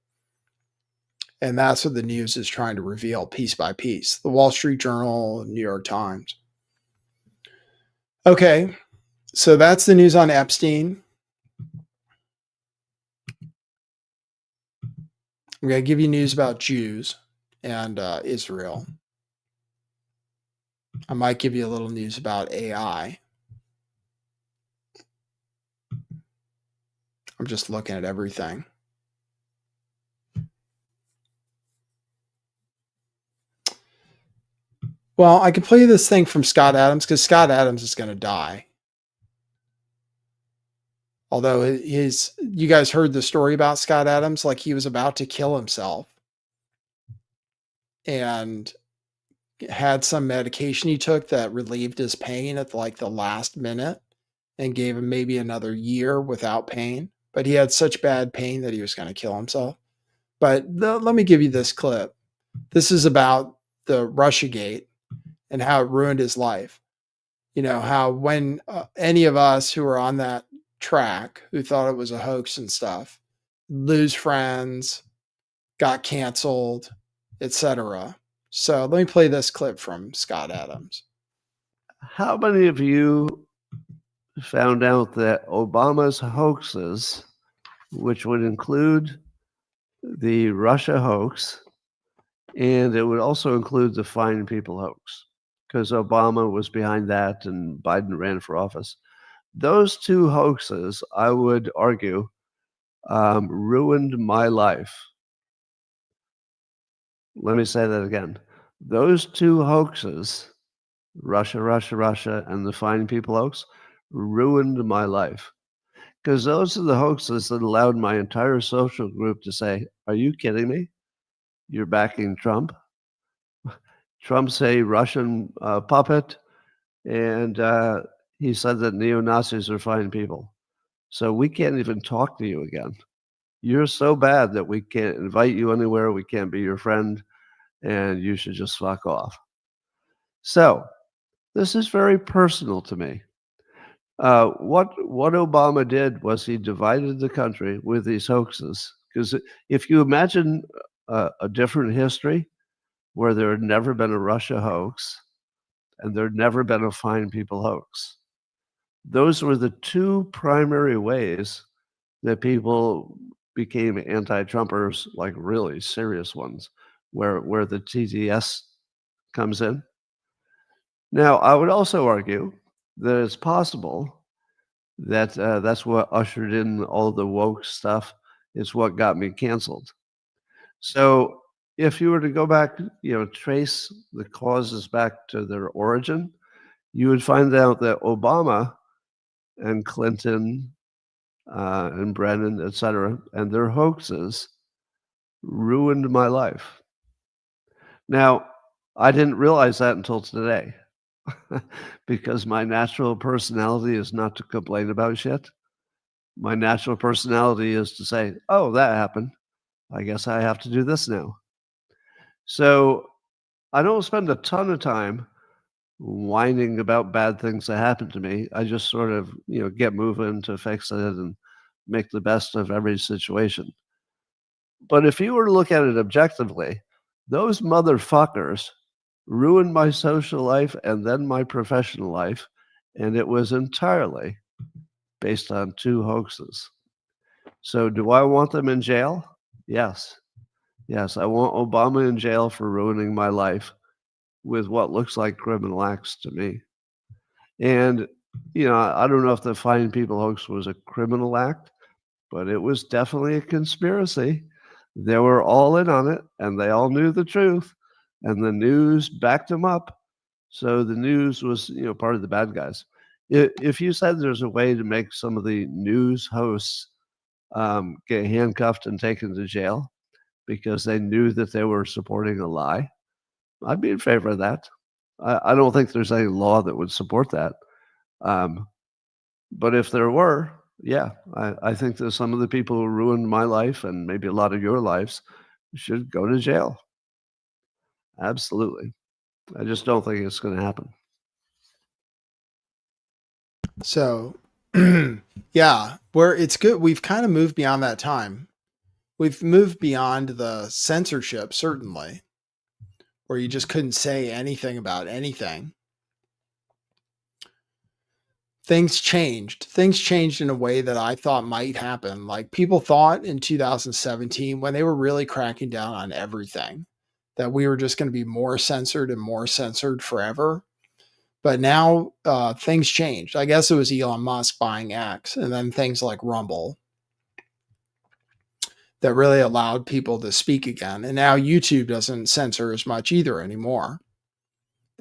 And that's what the news is trying to reveal piece by piece. The Wall Street Journal, New York Times. Okay, so that's the news on Epstein. I'm going to give you news about Jews and Israel. I might give you a little news about AI. I'm just looking at everything. Well, I can play you this thing from Scott Adams because Scott Adams is going to die. Although you guys heard the story about Scott Adams, like he was about to kill himself and had some medication he took that relieved his pain at like the last minute and gave him maybe another year without pain. But he had such bad pain that he was going to kill himself. But let me give you this clip. This is about the Russiagate and how it ruined his life. You know, how when any of us who were on that track who thought it was a hoax and stuff, lose friends, got canceled, etc. So let me play this clip from Scott Adams. How many of you found out that Obama's hoaxes, which would include the Russia hoax, and it would also include the Fine People hoax, because Obama was behind that and Biden ran for office. Those two hoaxes, I would argue, ruined my life. Let me say that again. Those two hoaxes, Russia, and the Fine People hoax, ruined my life. Because those are the hoaxes that allowed my entire social group to say, are you kidding me? You're backing Trump? Trump's a Russian puppet, and he said that neo-Nazis are fine people. So we can't even talk to you again. You're so bad that we can't invite you anywhere, we can't be your friend, and you should just fuck off. So this is very personal to me. What Obama did was he divided the country with these hoaxes. Because if you imagine a different history where there had never been a Russia hoax and there had never been a Fine People hoax, those were the two primary ways that people became anti-Trumpers, like really serious ones, where the TTS comes in. Now, I would also argue that it's possible that that's what ushered in all the woke stuff. It's what got me canceled. So if you were to go back, trace the causes back to their origin, you would find out that Obama and Clinton and Brennan, et cetera, and their hoaxes ruined my life. Now, I didn't realize that until today. Because my natural personality is not to complain about shit. My natural personality is to say, oh, that happened. I guess I have to do this now. So I don't spend a ton of time whining about bad things that happen to me. I just sort of, get moving to fix it and make the best of every situation. But if you were to look at it objectively, those motherfuckers ruined my social life and then my professional life, and it was entirely based on two hoaxes. So do I want them in jail? Yes. Yes, I want Obama in jail for ruining my life with what looks like criminal acts to me. And, I don't know if the Fine People hoax was a criminal act, but it was definitely a conspiracy. They were all in on it, and they all knew the truth. And the news backed them up. So the news was, part of the bad guys. If you said there's a way to make some of the news hosts get handcuffed and taken to jail because they knew that they were supporting a lie, I'd be in favor of that. I don't think there's any law that would support that. But if there were, yeah, I think that some of the people who ruined my life and maybe a lot of your lives should go to jail. Absolutely. I just don't think it's going to happen. So, yeah, where it's good. We've kind of moved beyond that time. We've moved beyond the censorship, certainly, where you just couldn't say anything about anything. Things changed. Things changed in a way that I thought might happen. Like people thought in 2017, when they were really cracking down on everything, that we were just going to be more censored and more censored forever. But now things changed. I guess it was Elon Musk buying X and then things like Rumble that really allowed people to speak again. And now YouTube doesn't censor as much either anymore.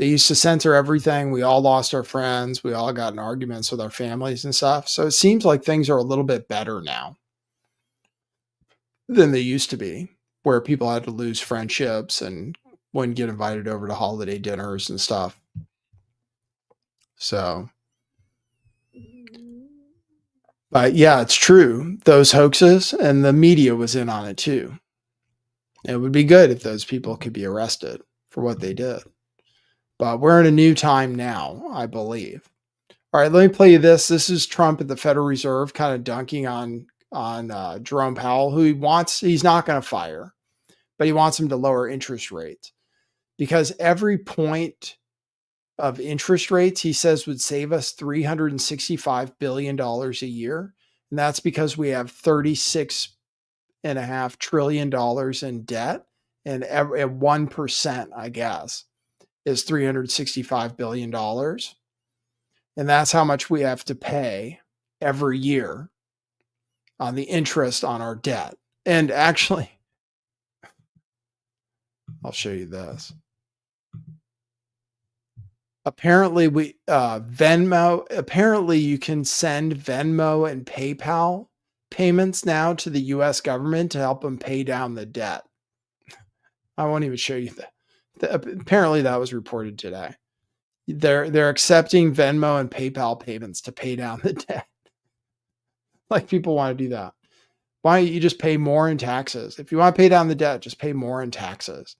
They used to censor everything. We all lost our friends. We all got in arguments with our families and stuff. So it seems like things are a little bit better now than they used to be, where people had to lose friendships and wouldn't get invited over to holiday dinners and stuff. So, but yeah, it's true. Those hoaxes, and the media was in on it too. It would be good if those people could be arrested for what they did. But we're in a new time now, I believe. All right, let me play you this. This is Trump at the Federal Reserve kind of dunking on Jerome Powell, who he's not going to fire, but he wants him to lower interest rates, because every point of interest rates, he says, would save us $365 billion a year. And that's because we have $36.5 trillion in debt, and at 1%, I guess, is $365 billion. And that's how much we have to pay every year on the interest on our debt. And actually, I'll show you this. Apparently apparently you can send Venmo and PayPal payments now to the US government to help them pay down the debt. I won't even show you that. Apparently that was reported today. They're accepting Venmo and PayPal payments to pay down the debt. Like, people want to do that. Why don't you just pay more in taxes? If you want to pay down the debt, just pay more in taxes.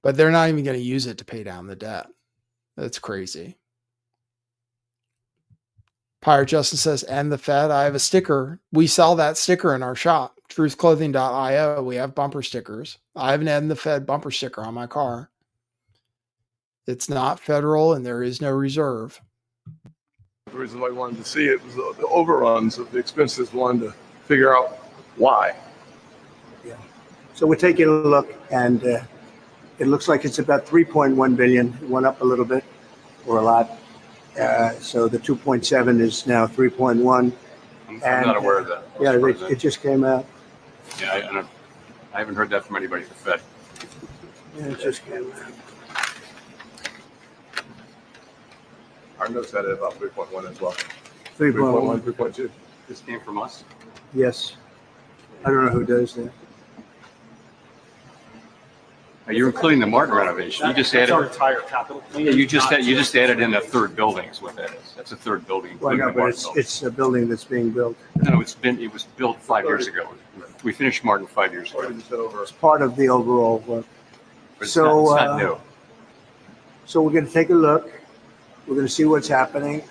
But they're not even going to use it to pay down the debt. That's crazy. Pirate Justin says, and the Fed. I have a sticker. We sell that sticker in our shop, truthclothing.io. We have bumper stickers. I have an End the Fed bumper sticker on my car. It's not federal, and there is no reserve. The reason why I wanted to see it was the overruns of the expenses. Wanted to figure out why. Yeah. So we're taking a look, and it looks like it's about 3.1 billion. It went up a little bit, or a lot. So the 2.7 is now 3.1. I'm not aware of that. Yeah, it just came out. Yeah, I haven't heard that from anybody at the Fed. Yeah, it just came out. Our notes had it about 3.1 as well. 3.1, 3.2. This came from us? Yes. I don't know who does that. You're including the Martin renovation. You just added our entire capital. Yeah, you just added in a third building is what that is. That's a third building. Well, no, but it's a building that's being built. No, it was built 5 years ago. We finished Martin 5 years ago. It's part of the overall work. But it's So not new. So we're going to take a look. We're going to see what's happening,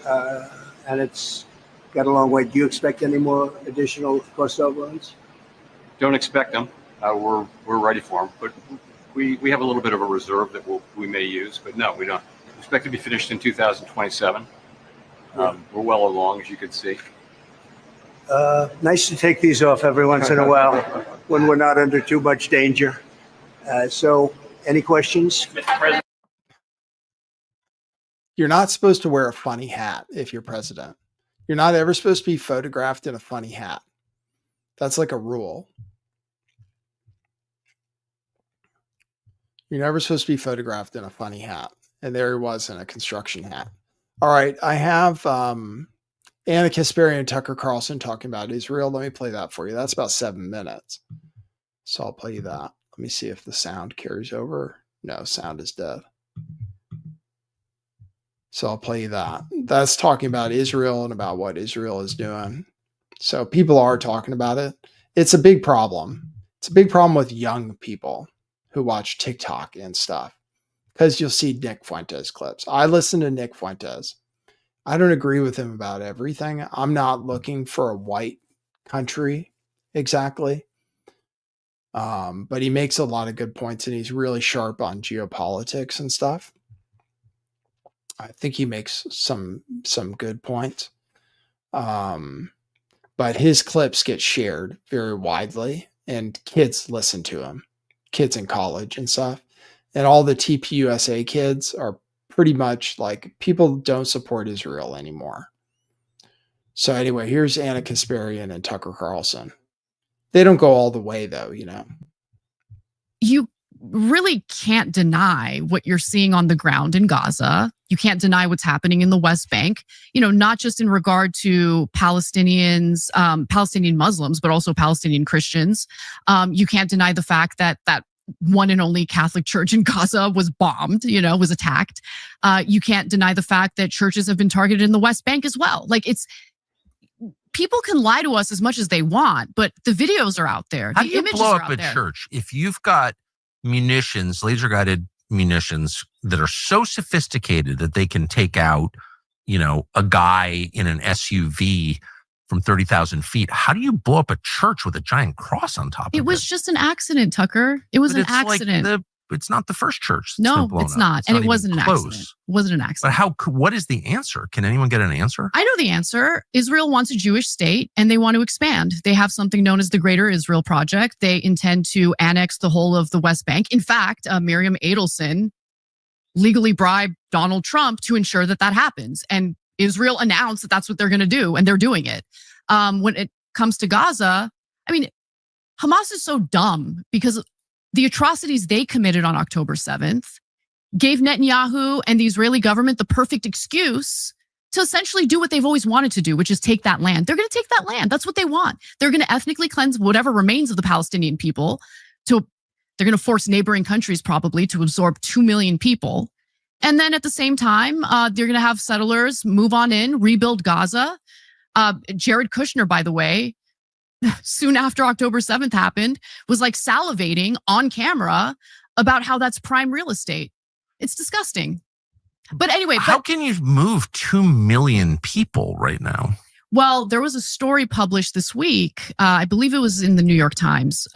and it's got a long way. Do you expect any more additional cost overruns? Don't expect them. We're ready for them, but we have a little bit of a reserve that we may use, but no, we don't. We expect to be finished in 2027. We're well along, as you can see. Nice to take these off every once in a while when we're not under too much danger. So, any questions? You're not supposed to wear a funny hat if you're president. You're not ever supposed to be photographed in a funny hat. That's like a rule. You're never supposed to be photographed in a funny hat. And there he was in a construction hat. All right. I have Anna Kasparian and Tucker Carlson talking about Israel. Let me play that for you. That's about 7 minutes. So I'll play you that. Let me see if the sound carries over. No, sound is dead. So I'll play you that. That's talking about Israel and about what Israel is doing. So people are talking about it. It's a big problem. It's a big problem with young people who watch TikTok and stuff, because you'll see Nick Fuentes clips. I listen to Nick Fuentes. I don't agree with him about everything. I'm not looking for a white country exactly. But he makes a lot of good points, and he's really sharp on geopolitics and stuff. I think he makes some good points. But his clips get shared very widely, and kids listen to him, kids in college and stuff. And all the TPUSA kids are pretty much like, people don't support Israel anymore. So anyway, here's Anna Kasparian and Tucker Carlson. They don't go all the way though, you know. You really can't deny what you're seeing on the ground in Gaza. You can't deny what's happening in the West Bank, not just in regard to Palestinians, Palestinian Muslims, but also Palestinian Christians. You can't deny the fact that that one and only Catholic church in Gaza was bombed, was attacked. You can't deny the fact that churches have been targeted in the West Bank as well. People can lie to us as much as they want, but the videos are out there. How do you blow up a church if you've got munitions, laser-guided munitions that are so sophisticated that they can take out, a guy in an SUV from 30,000 feet? How do you blow up a church with a giant cross on top of it? It was just an accident, Tucker. It was an accident. It's not the first church. No, it's not. And it wasn't an accident. It wasn't an accident. But what is the answer? Can anyone get an answer? I know the answer. Israel wants a Jewish state and they want to expand. They have something known as the Greater Israel Project. They intend to annex the whole of the West Bank. In fact, Miriam Adelson legally bribed Donald Trump to ensure that happens. And Israel announced that that's what they're going to do, and they're doing it. When it comes to Gaza, Hamas is so dumb because the atrocities they committed on October 7th gave Netanyahu and the Israeli government the perfect excuse to essentially do what they've always wanted to do, which is take that land. They're going to take that land. That's what they want. They're going to ethnically cleanse whatever remains of the Palestinian people. They're going to force neighboring countries probably to absorb 2 million people. And then at the same time, they're going to have settlers move on in, rebuild Gaza. Jared Kushner, by the way, soon after October 7th happened, was salivating on camera about how that's prime real estate. It's disgusting. But anyway. How can you move 2 million people right now? Well, there was a story published this week, I believe it was in the New York Times,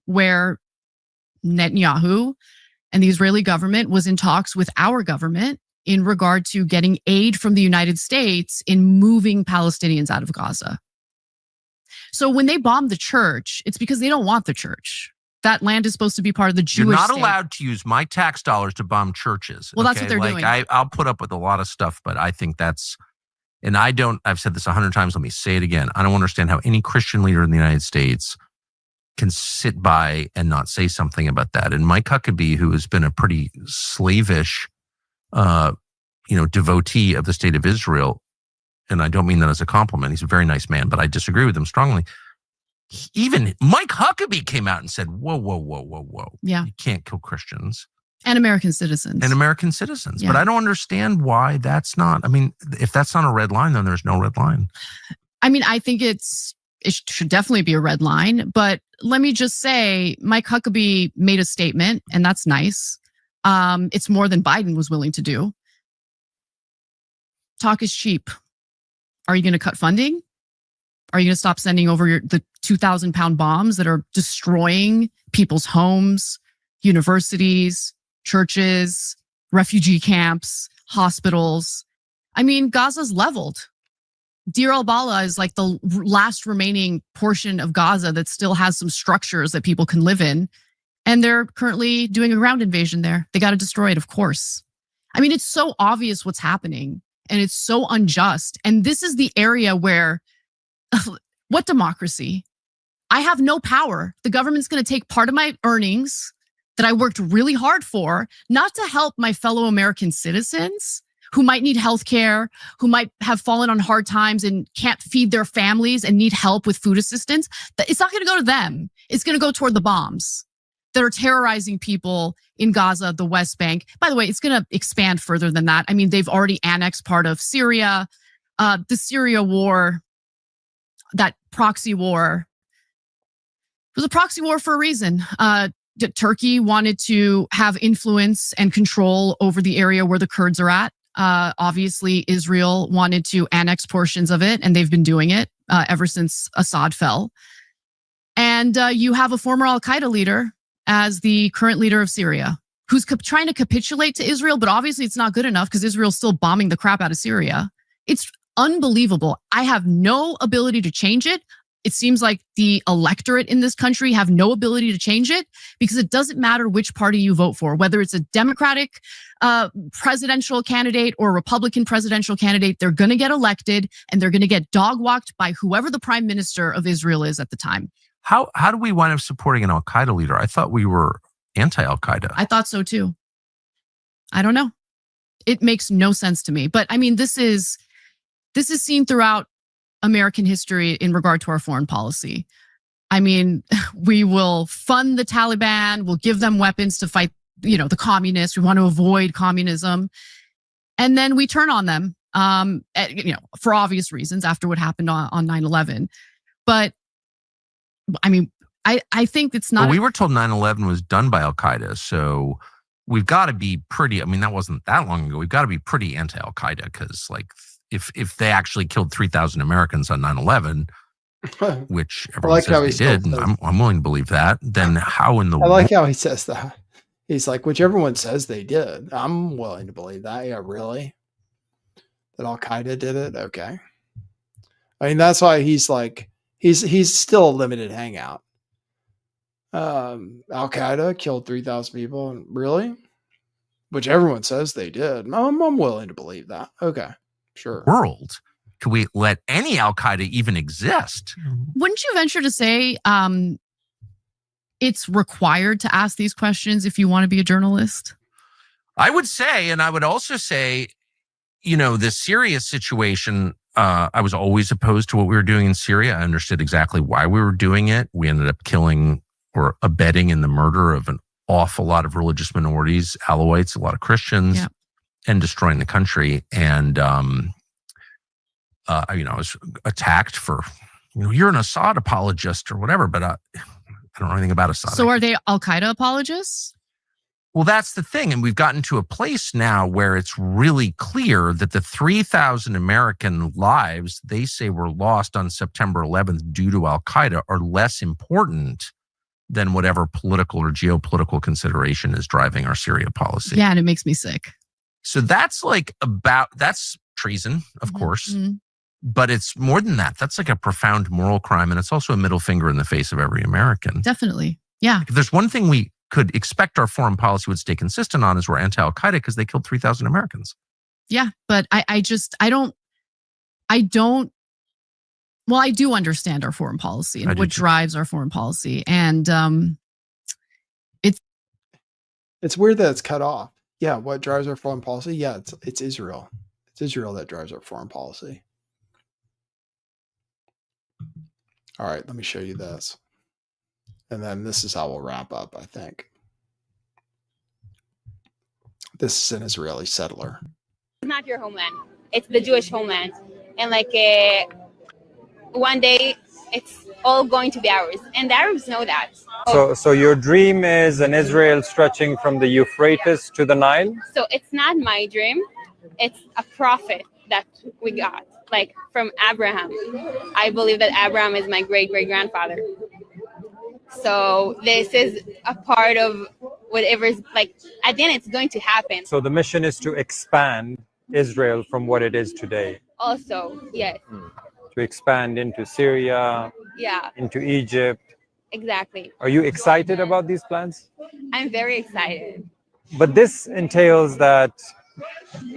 where Netanyahu and the Israeli government was in talks with our government in regard to getting aid from the United States in moving Palestinians out of Gaza. So when they bomb the church, it's because they don't want the church. That land is supposed to be part of the Jewish You're not state. allowed to use my tax dollars to bomb churches. Well, that's what they're doing. I'll put up with a lot of stuff, but I think that's, and I've said this 100 times, let me say it again. I don't understand how any Christian leader in the United States can sit by and not say something about that. And Mike Huckabee, who has been a pretty slavish, devotee of the state of Israel, and I don't mean that as a compliment. He's a very nice man, but I disagree with him strongly. Even Mike Huckabee came out and said, whoa. Yeah. You can't kill Christians. And American citizens. Yeah. But I don't understand why that's not, if that's not a red line, then there's no red line. I think it should definitely be a red line. But let me just say, Mike Huckabee made a statement, and that's nice. It's more than Biden was willing to do. Talk is cheap. Are you going to cut funding? Are you going to stop sending over the 2,000-pound bombs that are destroying people's homes, universities, churches, refugee camps, hospitals? Gaza's leveled. Deir al-Balah is the last remaining portion of Gaza that still has some structures that people can live in. And they're currently doing a ground invasion there. They got to destroy it, of course. It's so obvious what's happening. And it's so unjust. And this is the area where, what democracy? I have no power. The government's going to take part of my earnings that I worked really hard for, not to help my fellow American citizens who might need health care, who might have fallen on hard times and can't feed their families and need help with food assistance. It's not going to go to them. It's going to go toward the bombs that are terrorizing people in Gaza, the West Bank. By the way, it's going to expand further than that. They've already annexed part of Syria. The Syria war, that proxy war, was a proxy war for a reason. Turkey wanted to have influence and control over the area where the Kurds are at. Obviously, Israel wanted to annex portions of it, and they've been doing it ever since Assad fell. And you have a former al-Qaeda leader as the current leader of Syria, who's trying to capitulate to Israel, but obviously it's not good enough because Israel's still bombing the crap out of Syria. It's unbelievable. I have no ability to change it. It seems like the electorate in this country have no ability to change it because it doesn't matter which party you vote for, whether it's a Democratic presidential candidate or a Republican presidential candidate, they're going to get elected and they're going to get dog walked by whoever the prime minister of Israel is at the time. How do we wind up supporting an al-Qaeda leader? I thought we were anti-Al-Qaeda. I thought so too. I don't know. It makes no sense to me. But I mean, this is seen throughout American history in regard to our foreign policy. I mean, we will fund the Taliban, we'll give them weapons to fight, the communists. We want to avoid communism. And then we turn on them, for obvious reasons after what happened on 9/11. But I mean, I think it's not. Well, we were told 9/11 was done by Al-Qaeda. So we've got to be pretty, I mean, that wasn't that long ago. We've got to be pretty anti-Al-Qaeda because like if they actually killed 3,000 Americans on 9/11, which everyone says they did, and I'm willing to believe that, then how in the I like how he says that. He's like, which everyone says they did. I'm willing to believe that. Yeah, really? That Al-Qaeda did it? Okay. I mean, that's why he's like, he's still a limited hangout. Al-Qaeda killed 3,000 people. Really? Which everyone says they did. I'm willing to believe that. Okay, sure. World. Could we let any Al-Qaeda even exist? Wouldn't you venture to say it's required to ask these questions if you want to be a journalist? I would say, and I would also say, the Syria situation, I was always opposed to what we were doing in Syria. I understood exactly why we were doing it. We ended up killing or abetting in the murder of an awful lot of religious minorities, Alawites, a lot of Christians, and destroying the country. And, I was attacked for, you're an Assad apologist or whatever, but I don't know anything about Assad. So are they Al-Qaeda apologists? Well, that's the thing. And we've gotten to a place now where it's really clear that the 3,000 American lives they say were lost on September 11th due to Al-Qaeda are less important than whatever political or geopolitical consideration is driving our Syria policy. Yeah, and it makes me sick. So that's that's treason, of course. Mm-hmm. But it's more than that. That's like a profound moral crime. And it's also a middle finger in the face of every American. Definitely. Yeah. If there's one thing we could expect our foreign policy would stay consistent on is we're anti-Al-Qaeda because they killed 3,000 Americans. Yeah. But I do understand our foreign policy and what drives our foreign policy. And it's weird that it's cut off. Yeah. What drives our foreign policy? Yeah. It's Israel. It's Israel that drives our foreign policy. All right, let me show you this. And then this is how we'll wrap up, I think. This is an Israeli settler. It's not your homeland. It's the Jewish homeland. And one day it's all going to be ours. And the Arabs know that. So your dream is an Israel stretching from the Euphrates to the Nile? So it's not my dream. It's a prophet that we got. From Abraham. I believe that Abraham is my great-great-grandfather. So this is a part of whatever's at the end it's going to happen. So the mission is to expand Israel from what it is today. Also, yes. To expand into Syria, into Egypt. Exactly. Are you excited about these plans? I'm very excited. But this entails that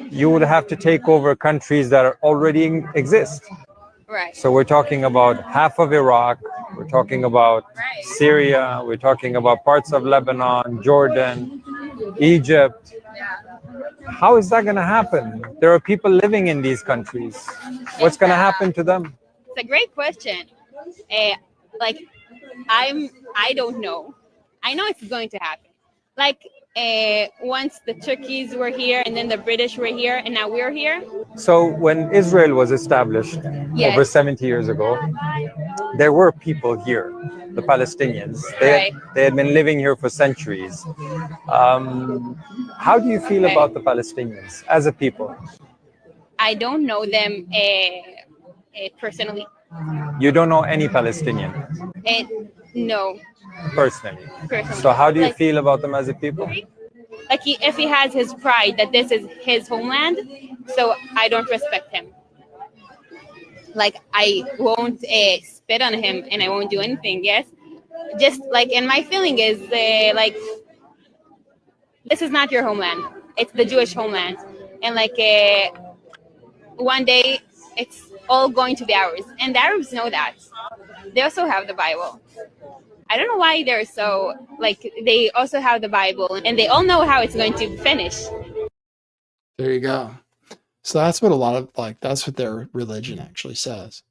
you would have to take over countries that already exist. Right. So we're talking about half of Iraq, we're talking about Syria, we're talking about parts of Lebanon, Jordan, Egypt. How is that going to happen? There are people living in these countries. What's going to happen to them? It's a great question. I don't know. I know it's going to happen. Once the Turkeys were here and then the British were here and now we're here. So when Israel was established over 70 years ago, there were people here, the Palestinians. They had been living here for centuries. How do you feel about the Palestinians as a people? I don't know them personally. You don't know any Palestinian? No. Personally. So how do you feel about them as a people? If he has his pride that this is his homeland, so I don't respect him. I won't spit on him and I won't do anything. Yes, just and my feeling is this is not your homeland. It's the Jewish homeland, and one day it's all going to be ours. And the Arabs know that. They also have the Bible. I don't know why they're so, like, they also have the Bible and they all know how it's going to finish. There you go. So that's what a lot of, like, that's what their religion actually says.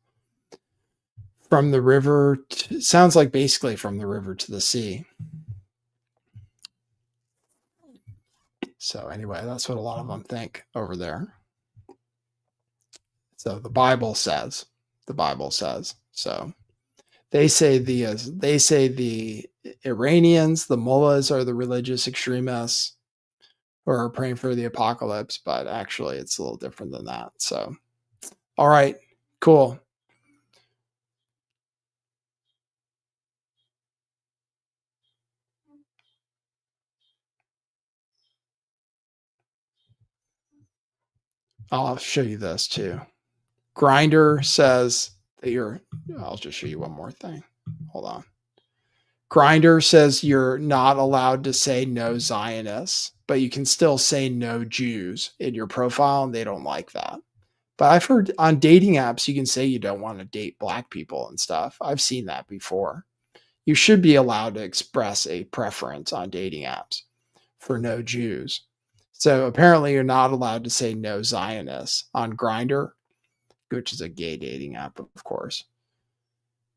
From the river, sounds like basically from the river to the sea. So anyway, that's what a lot of them think over there. So the Bible says. So they say the Iranians, the mullahs, are the religious extremists who are praying for the apocalypse, but actually it's a little different than that. So, all right, cool. I'll show you this too. Grindr says that I'll just show you one more thing. Hold on. Grindr says you're not allowed to say no Zionists, but you can still say no Jews in your profile, and they don't like that. But I've heard on dating apps, you can say you don't want to date black people and stuff. I've seen that before. You should be allowed to express a preference on dating apps for no Jews. So apparently you're not allowed to say no Zionists on Grindr, which is a gay dating app, of course.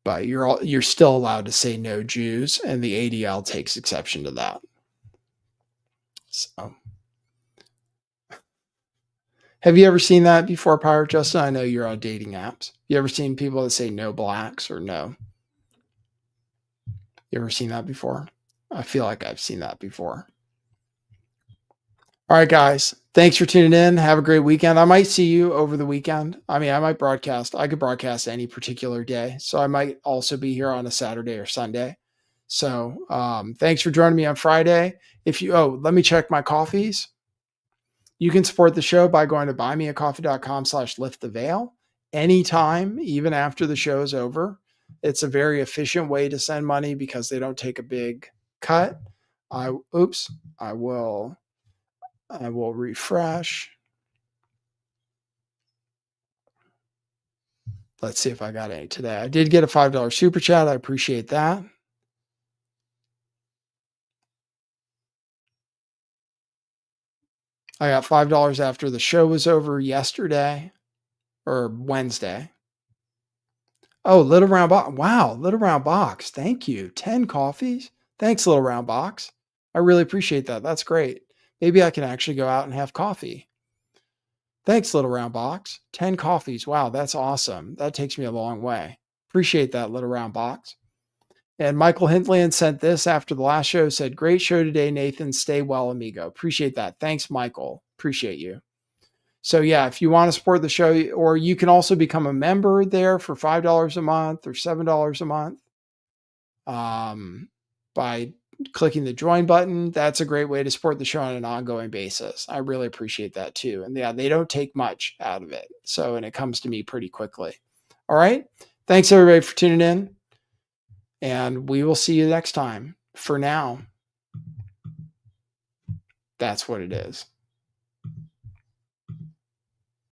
But you're still allowed to say no Jews, and the ADL takes exception to that. So, have you ever seen that before, Pirate Justin? I know you're on dating apps. You ever seen people that say no blacks or no? You ever seen that before? I feel like I've seen that before. All right, guys. Thanks for tuning in. Have a great weekend. I might see you over the weekend. I mean, I might broadcast. I could broadcast any particular day. So I might also be here on a Saturday or Sunday. So thanks for joining me on Friday. Let me check my coffees. You can support the show by going to buymeacoffee.com/lifttheveil anytime, even after the show is over. It's a very efficient way to send money because they don't take a big cut. I will refresh. Let's see if I got any today. I did get a $5 super chat. I appreciate that. I got $5 after the show was over yesterday or Wednesday. Oh, Little Round Box. Wow, Little Round Box. Thank you. 10 coffees. Thanks, Little Round Box. I really appreciate that. That's great. Maybe I can actually go out and have coffee. Thanks, Little Round Box. 10 coffees. Wow, that's awesome. That takes me a long way. Appreciate that, Little Round Box. And Michael Hintland sent this after the last show, said, great show today, Nathan. Stay well, amigo. Appreciate that. Thanks, Michael. Appreciate you. So yeah, if you want to support the show, or you can also become a member there for $5 a month or $7 a month by clicking the join button. That's a great way to support the show on an ongoing basis. I really appreciate that too. And yeah, they don't take much out of it. So, and it comes to me pretty quickly. All right. Thanks everybody for tuning in. And we will see you next time. For now, that's what it is.